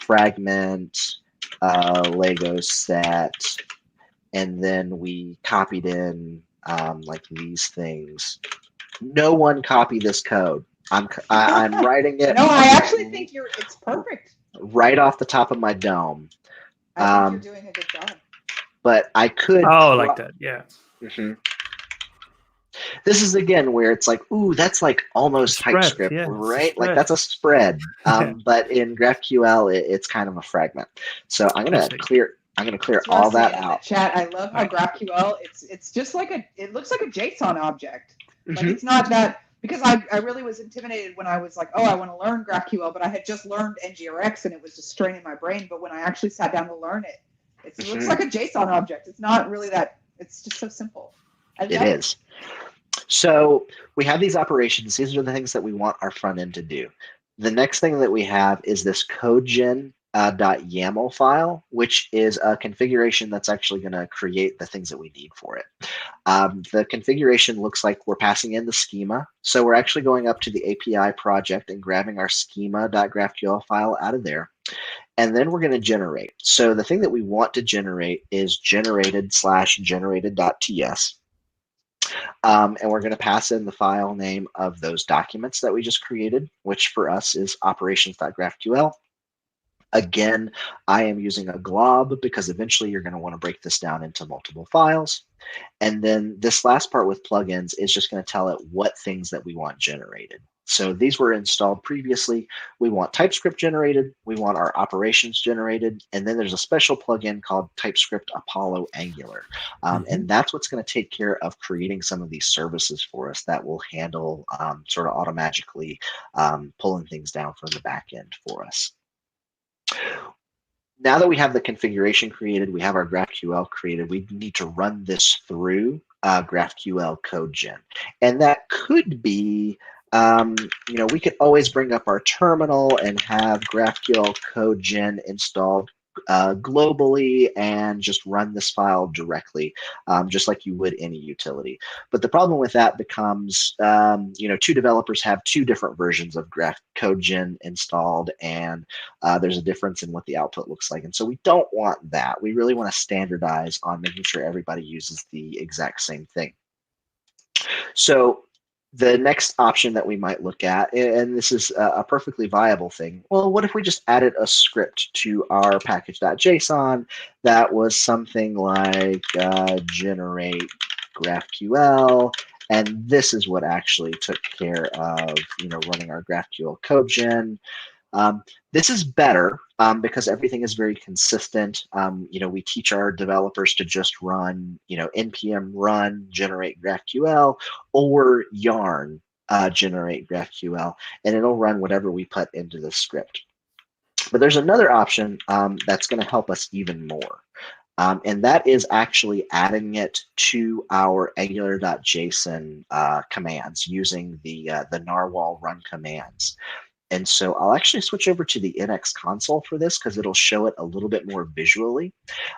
fragment Lego set, and then we copied in like these things. No one copy this code. I'm writing it. No, I actually think it's perfect. Right off the top of my dome. I think you're doing a good job. But I could. Oh, like that, yeah. Mm-hmm. This is again where it's like, ooh, that's like almost TypeScript, yeah, right? Like that's a spread. But in GraphQL, it's kind of a fragment. So I'm gonna clear all that out. Chat. I love how GraphQL. It's just like it looks like a JSON object. Like it's not that. Because I really was intimidated when I was like, oh, I want to learn GraphQL, but I had just learned ngRx and it was just straining my brain. But when I actually sat down to learn it, it looks like a JSON object. It's not really that. It's just so simple. It is. So we have these operations. These are the things that we want our front end to do. The next thing that we have is this CodeGen .yaml file, which is a configuration that's actually going to create the things that we need for it. The configuration looks like we're passing in the schema. So we're actually going up to the API project and grabbing our schema.graphql file out of there. And then we're going to generate. So the thing that we want to generate is generated/generated.ts. And we're going to pass in the file name of those documents that we just created, which for us is operations.graphql. Again, I am using a glob because eventually you're going to want to break this down into multiple files. And then this last part with plugins is just going to tell it what things that we want generated. So these were installed previously. We want TypeScript generated. We want our operations generated. And then there's a special plugin called TypeScript Apollo Angular. And that's what's going to take care of creating some of these services for us that will handle sort of automatically pulling things down from the back end for us. Now that we have the configuration created, we have our GraphQL created, we need to run this through GraphQL CodeGen. And that could be, we could always bring up our terminal and have GraphQL CodeGen installed globally and just run this file directly, just like you would any utility. But the problem with that becomes, two developers have two different versions of CodeGen installed, and there's a difference in what the output looks like. And so we don't want that. We really want to standardize on making sure everybody uses the exact same thing. So the next option that we might look at, and this is a perfectly viable thing, well, what if we just added a script to our package.json that was something like generate GraphQL, and this is what actually took care of running our GraphQL CodeGen. This is better because everything is very consistent. We teach our developers to just run, npm run generate GraphQL or yarn generate GraphQL, and it'll run whatever we put into the script. But there's another option that's going to help us even more. And that is actually adding it to our angular.json commands using the narwhal run commands. And so I'll actually switch over to the NX console for this because it'll show it a little bit more visually.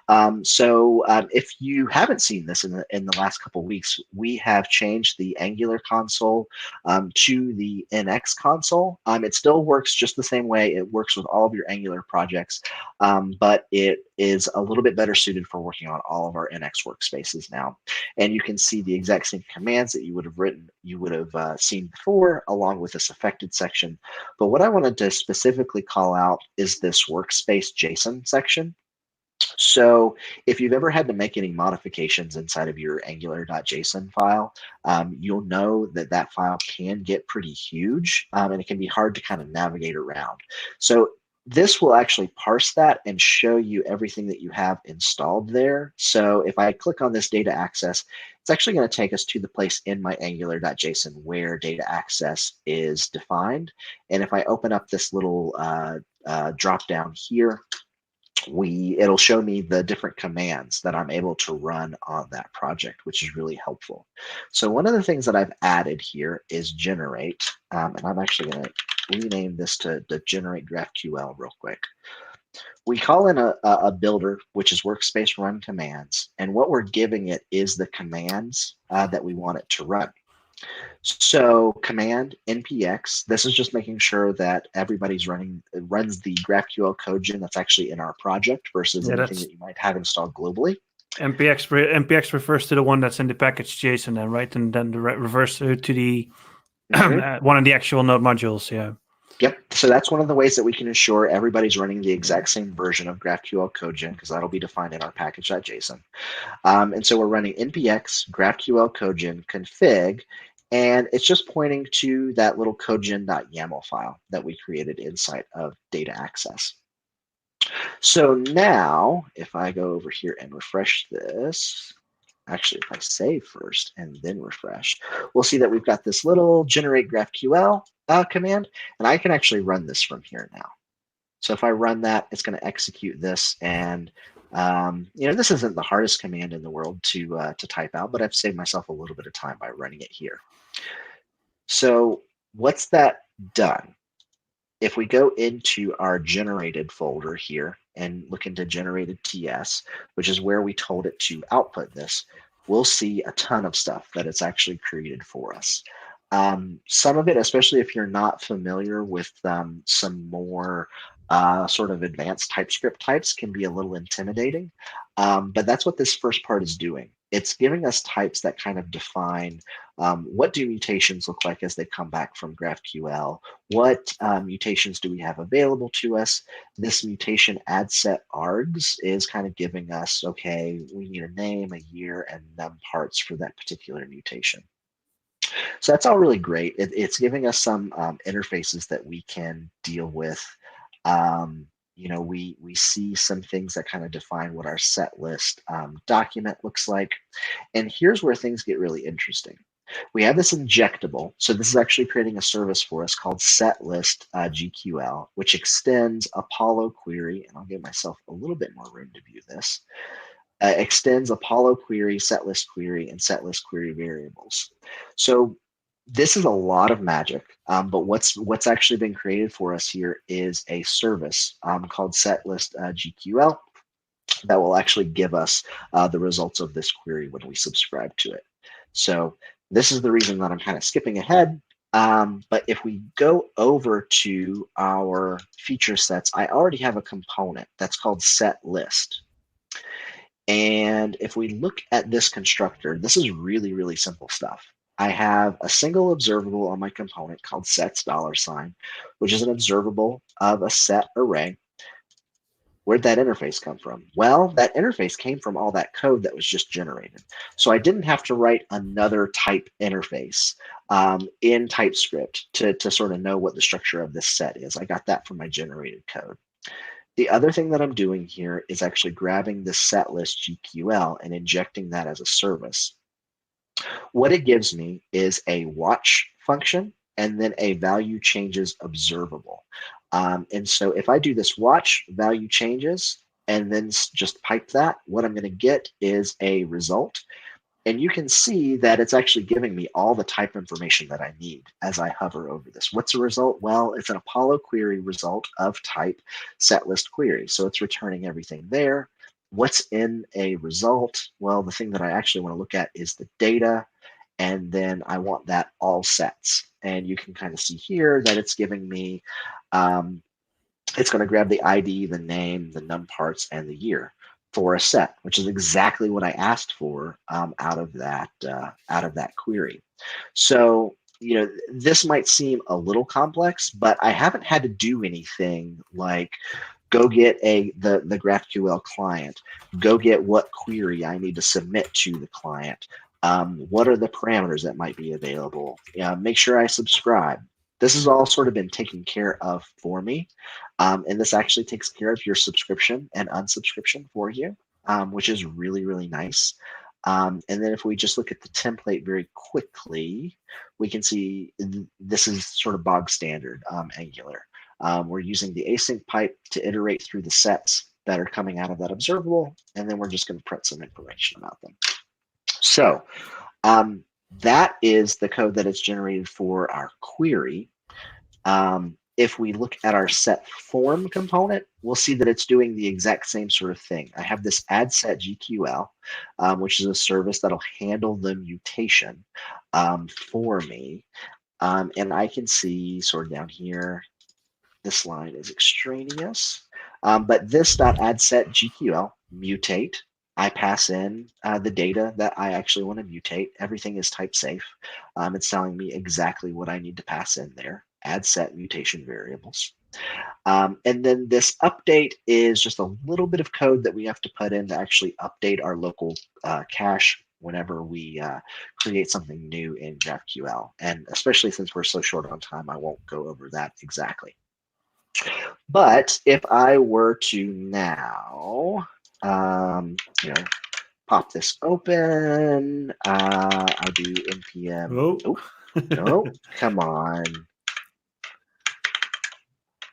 If you haven't seen this in the last couple of weeks, we have changed the Angular console to the NX console. It still works just the same way. It works with all of your Angular projects, but it is a little bit better suited for working on all of our NX workspaces now. And you can see the exact same commands that you would have seen before, along with this affected section. But what I wanted to specifically call out is this workspace JSON section. So if you've ever had to make any modifications inside of your angular.json file, you'll know that that file can get pretty huge, and it can be hard to kind of navigate around. So this will actually parse that and show you everything that you have installed there. So if I click on this data access, it's actually going to take us to the place in my angular.json where data access is defined. And if I open up this little drop down here, it'll show me the different commands that I'm able to run on that project, which is really helpful. So one of the things that I've added here is generate, and I'm actually going to rename this to generate GraphQL real quick. we call in a builder, which is workspace run commands. And what we're giving it is the commands that we want it to run. So command npx, this is just making sure that everybody's runs the GraphQL code gen that's actually in our project versus anything that you might have installed globally. npx refers to the one that's in the package JSON then, right? And then refers to the one of the actual node modules, yeah. Yep. So that's one of the ways that we can ensure everybody's running the exact same version of GraphQL CodeGen, because that'll be defined in our package.json. And so we're running npx GraphQL CodeGen config, and it's just pointing to that little codegen.yaml file that we created inside of data access. So now, if I go over here and refresh this, actually, if I save first and then refresh, we'll see that we've got this little generate GraphQL command, and I can actually run this from here now. So if I run that, it's going to execute this, and this isn't the hardest command in the world to type out, but I've saved myself a little bit of time by running it here. So what's that done? If we go into our generated folder here and look into generated TS, which is where we told it to output this, we'll see a ton of stuff that it's actually created for us. Some of it, especially if you're not familiar with some more sort of advanced TypeScript types, can be a little intimidating. But that's what this first part is doing. It's giving us types that kind of define what do mutations look like as they come back from GraphQL? What mutations do we have available to us? This mutation add set args is kind of giving us, okay, we need a name, a year, and num parts for that particular mutation. So that's all really great. It's giving us some interfaces that we can deal with. We see some things that kind of define what our set list document looks like. And here's where things get really interesting. We have this injectable. So this is actually creating a service for us called setlist GQL, which extends Apollo query. And I'll give myself a little bit more room to view this. Extends Apollo query, setlist query, and setlist query variables. So this is a lot of magic, but what's actually been created for us here is a service called setlist GQL that will actually give us the results of this query when we subscribe to it. So this is the reason that I'm kind of skipping ahead. But if we go over to our feature sets, I already have a component that's called setlist. And if we look at this constructor, this is really, really simple stuff. I have a single observable on my component called sets $, which is an observable of a set array. Where'd that interface come from? Well, that interface came from all that code that was just generated. So I didn't have to write another type interface in TypeScript to sort of know what the structure of this set is. I got that from my generated code. The other thing that I'm doing here is actually grabbing the setlist GQL and injecting that as a service. What it gives me is a watch function and then a value changes observable. And so if I do this watch value changes and then just pipe that, what I'm going to get is a result. And you can see that it's actually giving me all the type information that I need as I hover over this. What's the result? Well, it's an Apollo query result of type setlist query. So it's returning everything there. What's in a result? Well, the thing that I actually want to look at is the data. And then I want that all sets. And you can kind of see here that it's giving me, it's going to grab the ID, the name, the num parts, and the year for a set, which is exactly what I asked for out of that query. So, this might seem a little complex, but I haven't had to do anything like go get the GraphQL client, go get what query I need to submit to the client. What are the parameters that might be available? Make sure I subscribe. This has all sort of been taken care of for me. And this actually takes care of your subscription and unsubscription for you, which is really, really nice. And then if we just look at the template very quickly, we can see this is sort of bog standard Angular. We're using the async pipe to iterate through the sets that are coming out of that observable, and then we're just going to print some information about them. So that is the code that is generated for our query. if we look at our set form component, we'll see that it's doing the exact same sort of thing. I have this add set GQL, which is a service that'll handle the mutation for me. And I can see sort of down here, this line is extraneous, but this add set GQL mutate. I pass in the data that I actually want to mutate. Everything is type safe. It's telling me exactly what I need to pass in there. Add set mutation variables. And then this update is just a little bit of code that we have to put in to actually update our local cache whenever we create something new in GraphQL. And especially since we're so short on time, I won't go over that exactly. But if I were to now, pop this open, I do npm. Oh, come on.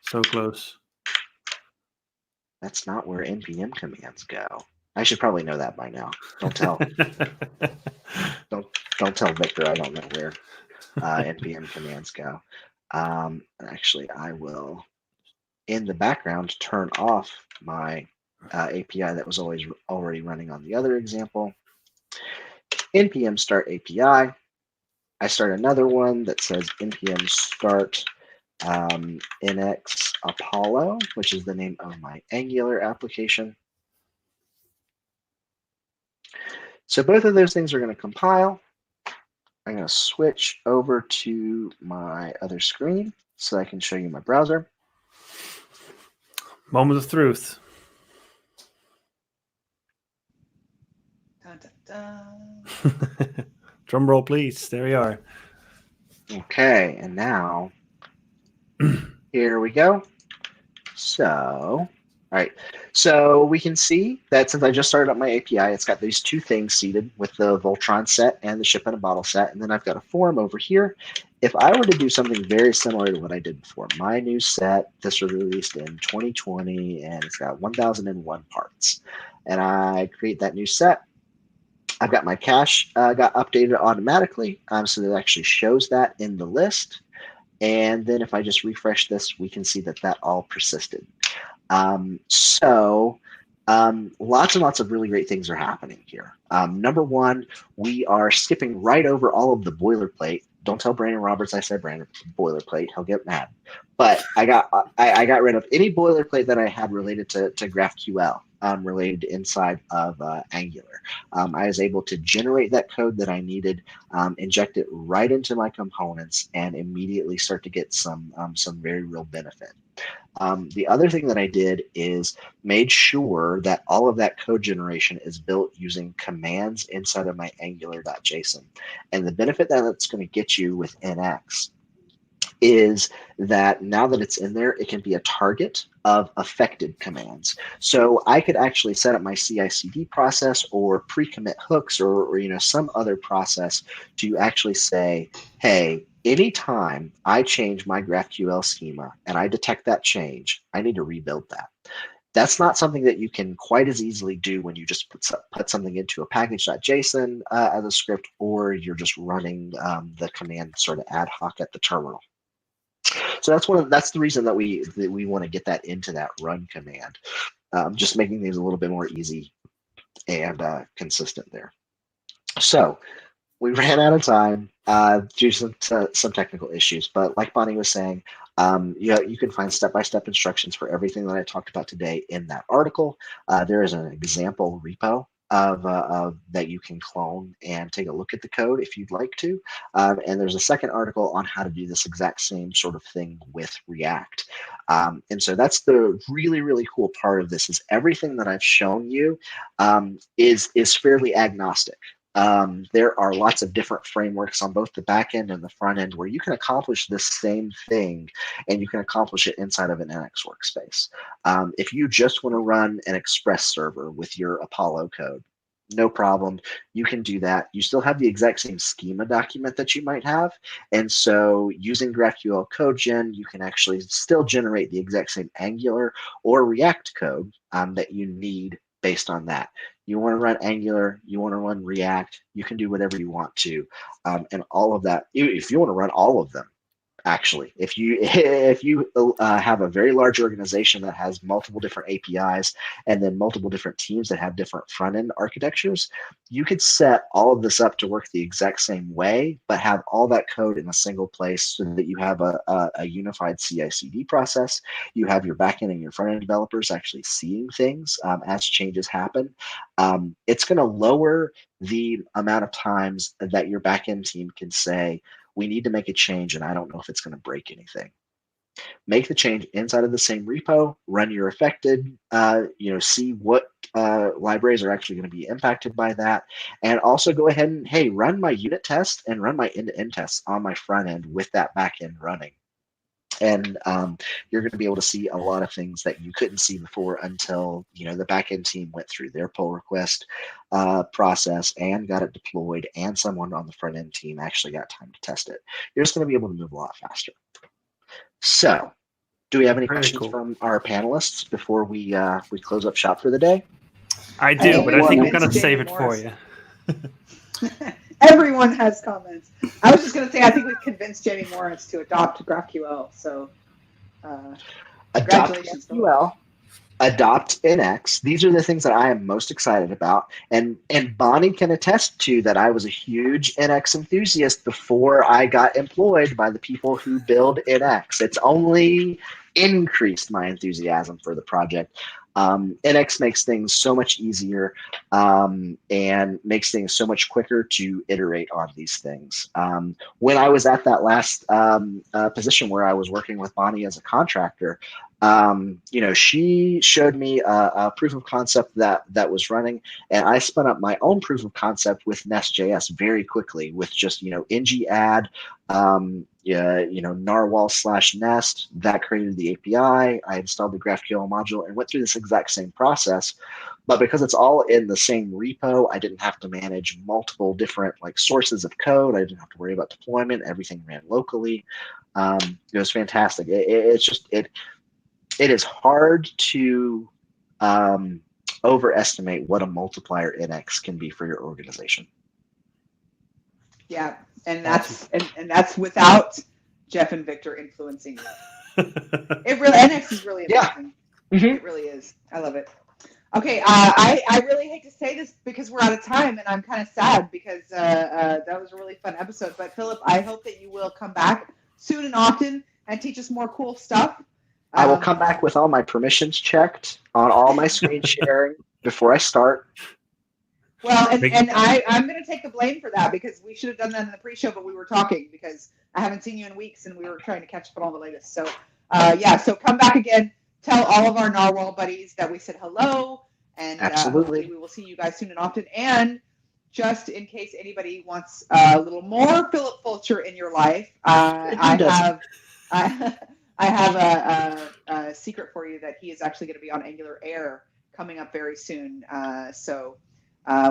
So close. That's not where npm commands go. I should probably know that by now. Don't tell. don't tell Victor I don't know where npm commands go. Actually, I will, in the background, turn off my API that was already running on the other example. npm start API. I start another one that says npm start nx Apollo, which is the name of my Angular application. So both of those things are going to compile. I'm going to switch over to my other screen so I can show you my browser. Moment of truth. Dun, dun, dun. Drum roll, please. There we are. Okay, and now here we go. So, all right. So we can see that since I just started up my API, it's got these two things seeded with the Voltron set and the ship in a bottle set. And then I've got a form over here. If I were to do something very similar to what I did before, my new set, this was released in 2020, and it's got 1001 parts. And I create that new set. I've got my cache got updated automatically, so that it actually shows that in the list. And then if I just refresh this, we can see that all persisted. Lots and lots of really great things are happening here. Number one, we are skipping right over all of the boilerplate. Don't tell Brandon Roberts I said Brandon boilerplate. He'll get mad. But I got rid of any boilerplate that I had related to GraphQL, related inside of Angular. I was able to generate that code that I needed, inject it right into my components, and immediately start to get some very real benefit. The other thing that I did is made sure that all of that code generation is built using commands inside of my angular.json. And the benefit that it's going to get you with NX is that now that it's in there, it can be a target of affected commands. So I could actually set up my CI/CD process or pre-commit hooks or some other process to actually say, hey, anytime I change my GraphQL schema and I detect that change, I need to rebuild that. That's not something that you can quite as easily do when you just put something into a package.json as a script, or you're just running the command sort of ad hoc at the terminal. So that's the reason that we want to get that into that run command, just making things a little bit more easy and consistent there. So we ran out of time due to some technical issues, but like Bonnie was saying, you can find step-by-step instructions for everything that I talked about today in that article. There is an example repo of that you can clone and take a look at the code if you'd like to. And there's a second article on how to do this exact same sort of thing with React. And so that's the really, really cool part of this, is everything that I've shown you is fairly agnostic. There are lots of different frameworks on both the back end and the front end where you can accomplish this same thing, and you can accomplish it inside of an NX workspace. If you just want to run an Express server with your Apollo code, no problem. You can do that. You still have the exact same schema document that you might have. And so using GraphQL code gen, you can actually still generate the exact same Angular or React code that you need based on that. You want to run Angular, you want to run React, you can do whatever you want to. And all of that, if you want to run all of them, Actually, if you have a very large organization that has multiple different APIs and then multiple different teams that have different front end architectures, you could set all of this up to work the exact same way, but have all that code in a single place so that you have a unified CI/CD process. You have your backend and your front end developers actually seeing things as changes happen. It's going to lower the amount of times that your backend team can say, we need to make a change, and I don't know if it's going to break anything. Make the change inside of the same repo, run your affected, see what libraries are actually going to be impacted by that, and also go ahead and, hey, run my unit test and run my end-to-end tests on my front end with that back end running. And you're going to be able to see a lot of things that you couldn't see before until the backend team went through their pull request process and got it deployed, and someone on the front end team actually got time to test it. You're just going to be able to move a lot faster. So, do we have any questions from our panelists before we close up shop for the day? I do, but I think I'm going to save it for you. Everyone has comments. I was just going to say, I think we've convinced Jamie Morris to adopt GraphQL. So, adopt congratulations. GraphQL, adopt NX. These are the things that I am most excited about. And Bonnie can attest to that I was a huge NX enthusiast before I got employed by the people who build NX. It's only increased my enthusiasm for the project. NX makes things so much easier and makes things so much quicker to iterate on these things. When I was at that last position where I was working with Bonnie as a contractor, she showed me a proof of concept that was running, and I spun up my own proof of concept with Nest.js very quickly with just ng-add, narwhal/nest. That created the API. I installed the GraphQL module and went through this exact same process. But because it's all in the same repo, I didn't have to manage multiple different sources of code. I didn't have to worry about deployment. Everything ran locally. It was fantastic. It is hard to overestimate what a multiplier NX can be for your organization. Yeah, and that's without Jeff and Victor influencing you. NX is really amazing. Yeah. Mm-hmm. It really is. I love it. Okay, I really hate to say this because we're out of time, and I'm kind of sad because that was a really fun episode. But Philip, I hope that you will come back soon and often and teach us more cool stuff. I will come back with all my permissions checked on all my screen sharing before I start. Well, and I'm going to take the blame for that because we should have done that in the pre-show, but we were talking because I haven't seen you in weeks and we were trying to catch up on all the latest. So, so come back again. Tell all of our Narwhal buddies that we said hello, and absolutely, we will see you guys soon and often. And just in case anybody wants a little more Philip Fulcher in your life, I have a secret for you that he is actually going to be on Angular Air coming up very soon. So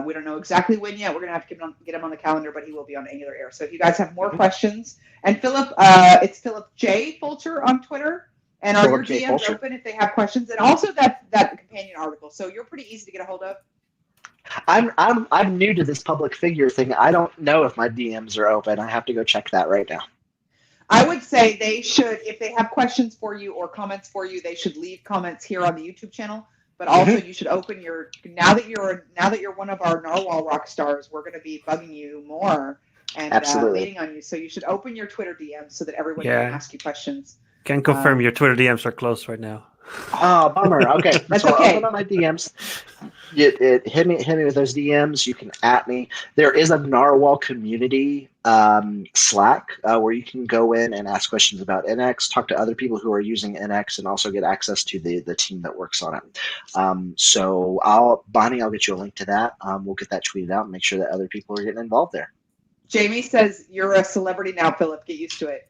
we don't know exactly when yet. We're going to have to get him on the calendar, but he will be on Angular Air. So if you guys have more questions, and Philip, it's Philip J. Fulcher on Twitter. And are your DMs open if they have questions? And also that companion article. So you're pretty easy to get a hold of. I'm new to this public figure thing. I don't know if my DMs are open. I have to go check that right now. I would say they should, if they have questions for you or comments for you, they should leave comments here on the YouTube channel. But also, you should open your now that you're one of our Narwhal rock stars. We're going to be bugging you more and waiting on you. So you should open your Twitter DMs so that everyone can ask you questions. Can confirm your Twitter DMs are closed right now. Oh, bummer. Okay, that's so okay. Open on my DMs. Hit me with those DMs. You can @ me. There is a Narwhal community Slack where you can go in and ask questions about NX, talk to other people who are using NX, and also get access to the team that works on it. So Bonnie, I'll get you a link to that. We'll get that tweeted out and make sure that other people are getting involved there. Jamie says you're a celebrity now, Philip. Get used to it.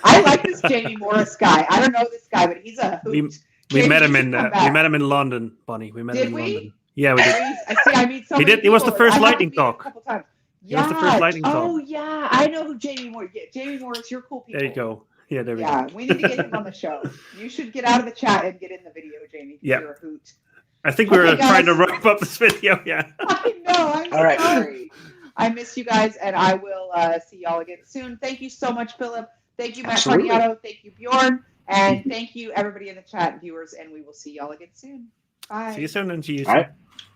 I like this Jamie Morris guy. I don't know this guy, but he's a hoot. We met him in London, Bonnie. We met him in London. Yeah, we did. I meet so many He was the first lightning talk. A couple times. He was the first lightning talk. Oh yeah, I know who Jamie Morris. Yeah, Jamie Morris, you're cool people. There you go. Yeah, there we go. Yeah, we need to get him on the show. You should get out of the chat and get in the video, Jamie. Yeah, you're a hoot. I think we're trying to wrap up this video. Yeah. I know. I'm all right. Sorry. I miss you guys, and I will see y'all again soon. Thank you so much, Philip. Thank you, Matt Absolutely. Carniato. Thank you, Bjorn. And thank you, everybody in the chat, viewers. And we will see y'all again soon. Bye. See you soon and see you All right.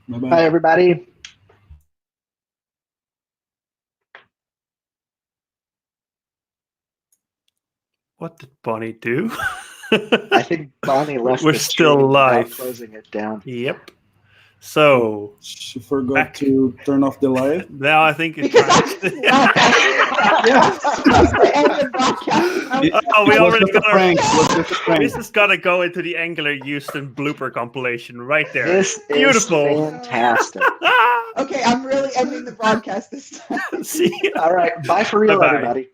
soon. Bye-bye. Bye, everybody. What did Bonnie do? I think Bonnie left We're the still stream without live. closing it down. Yep. So She forgot Back. to turn off the live. now I think it's Because time. I'm supposed to end the broadcast. Oh, we It was already just a got our. prank. It was just a prank. This is gonna go into the ngHouston blooper compilation right there. This Beautiful. is fantastic. Okay, I'm really ending the broadcast this time. See ya. All right. Bye for real, Bye-bye. everybody.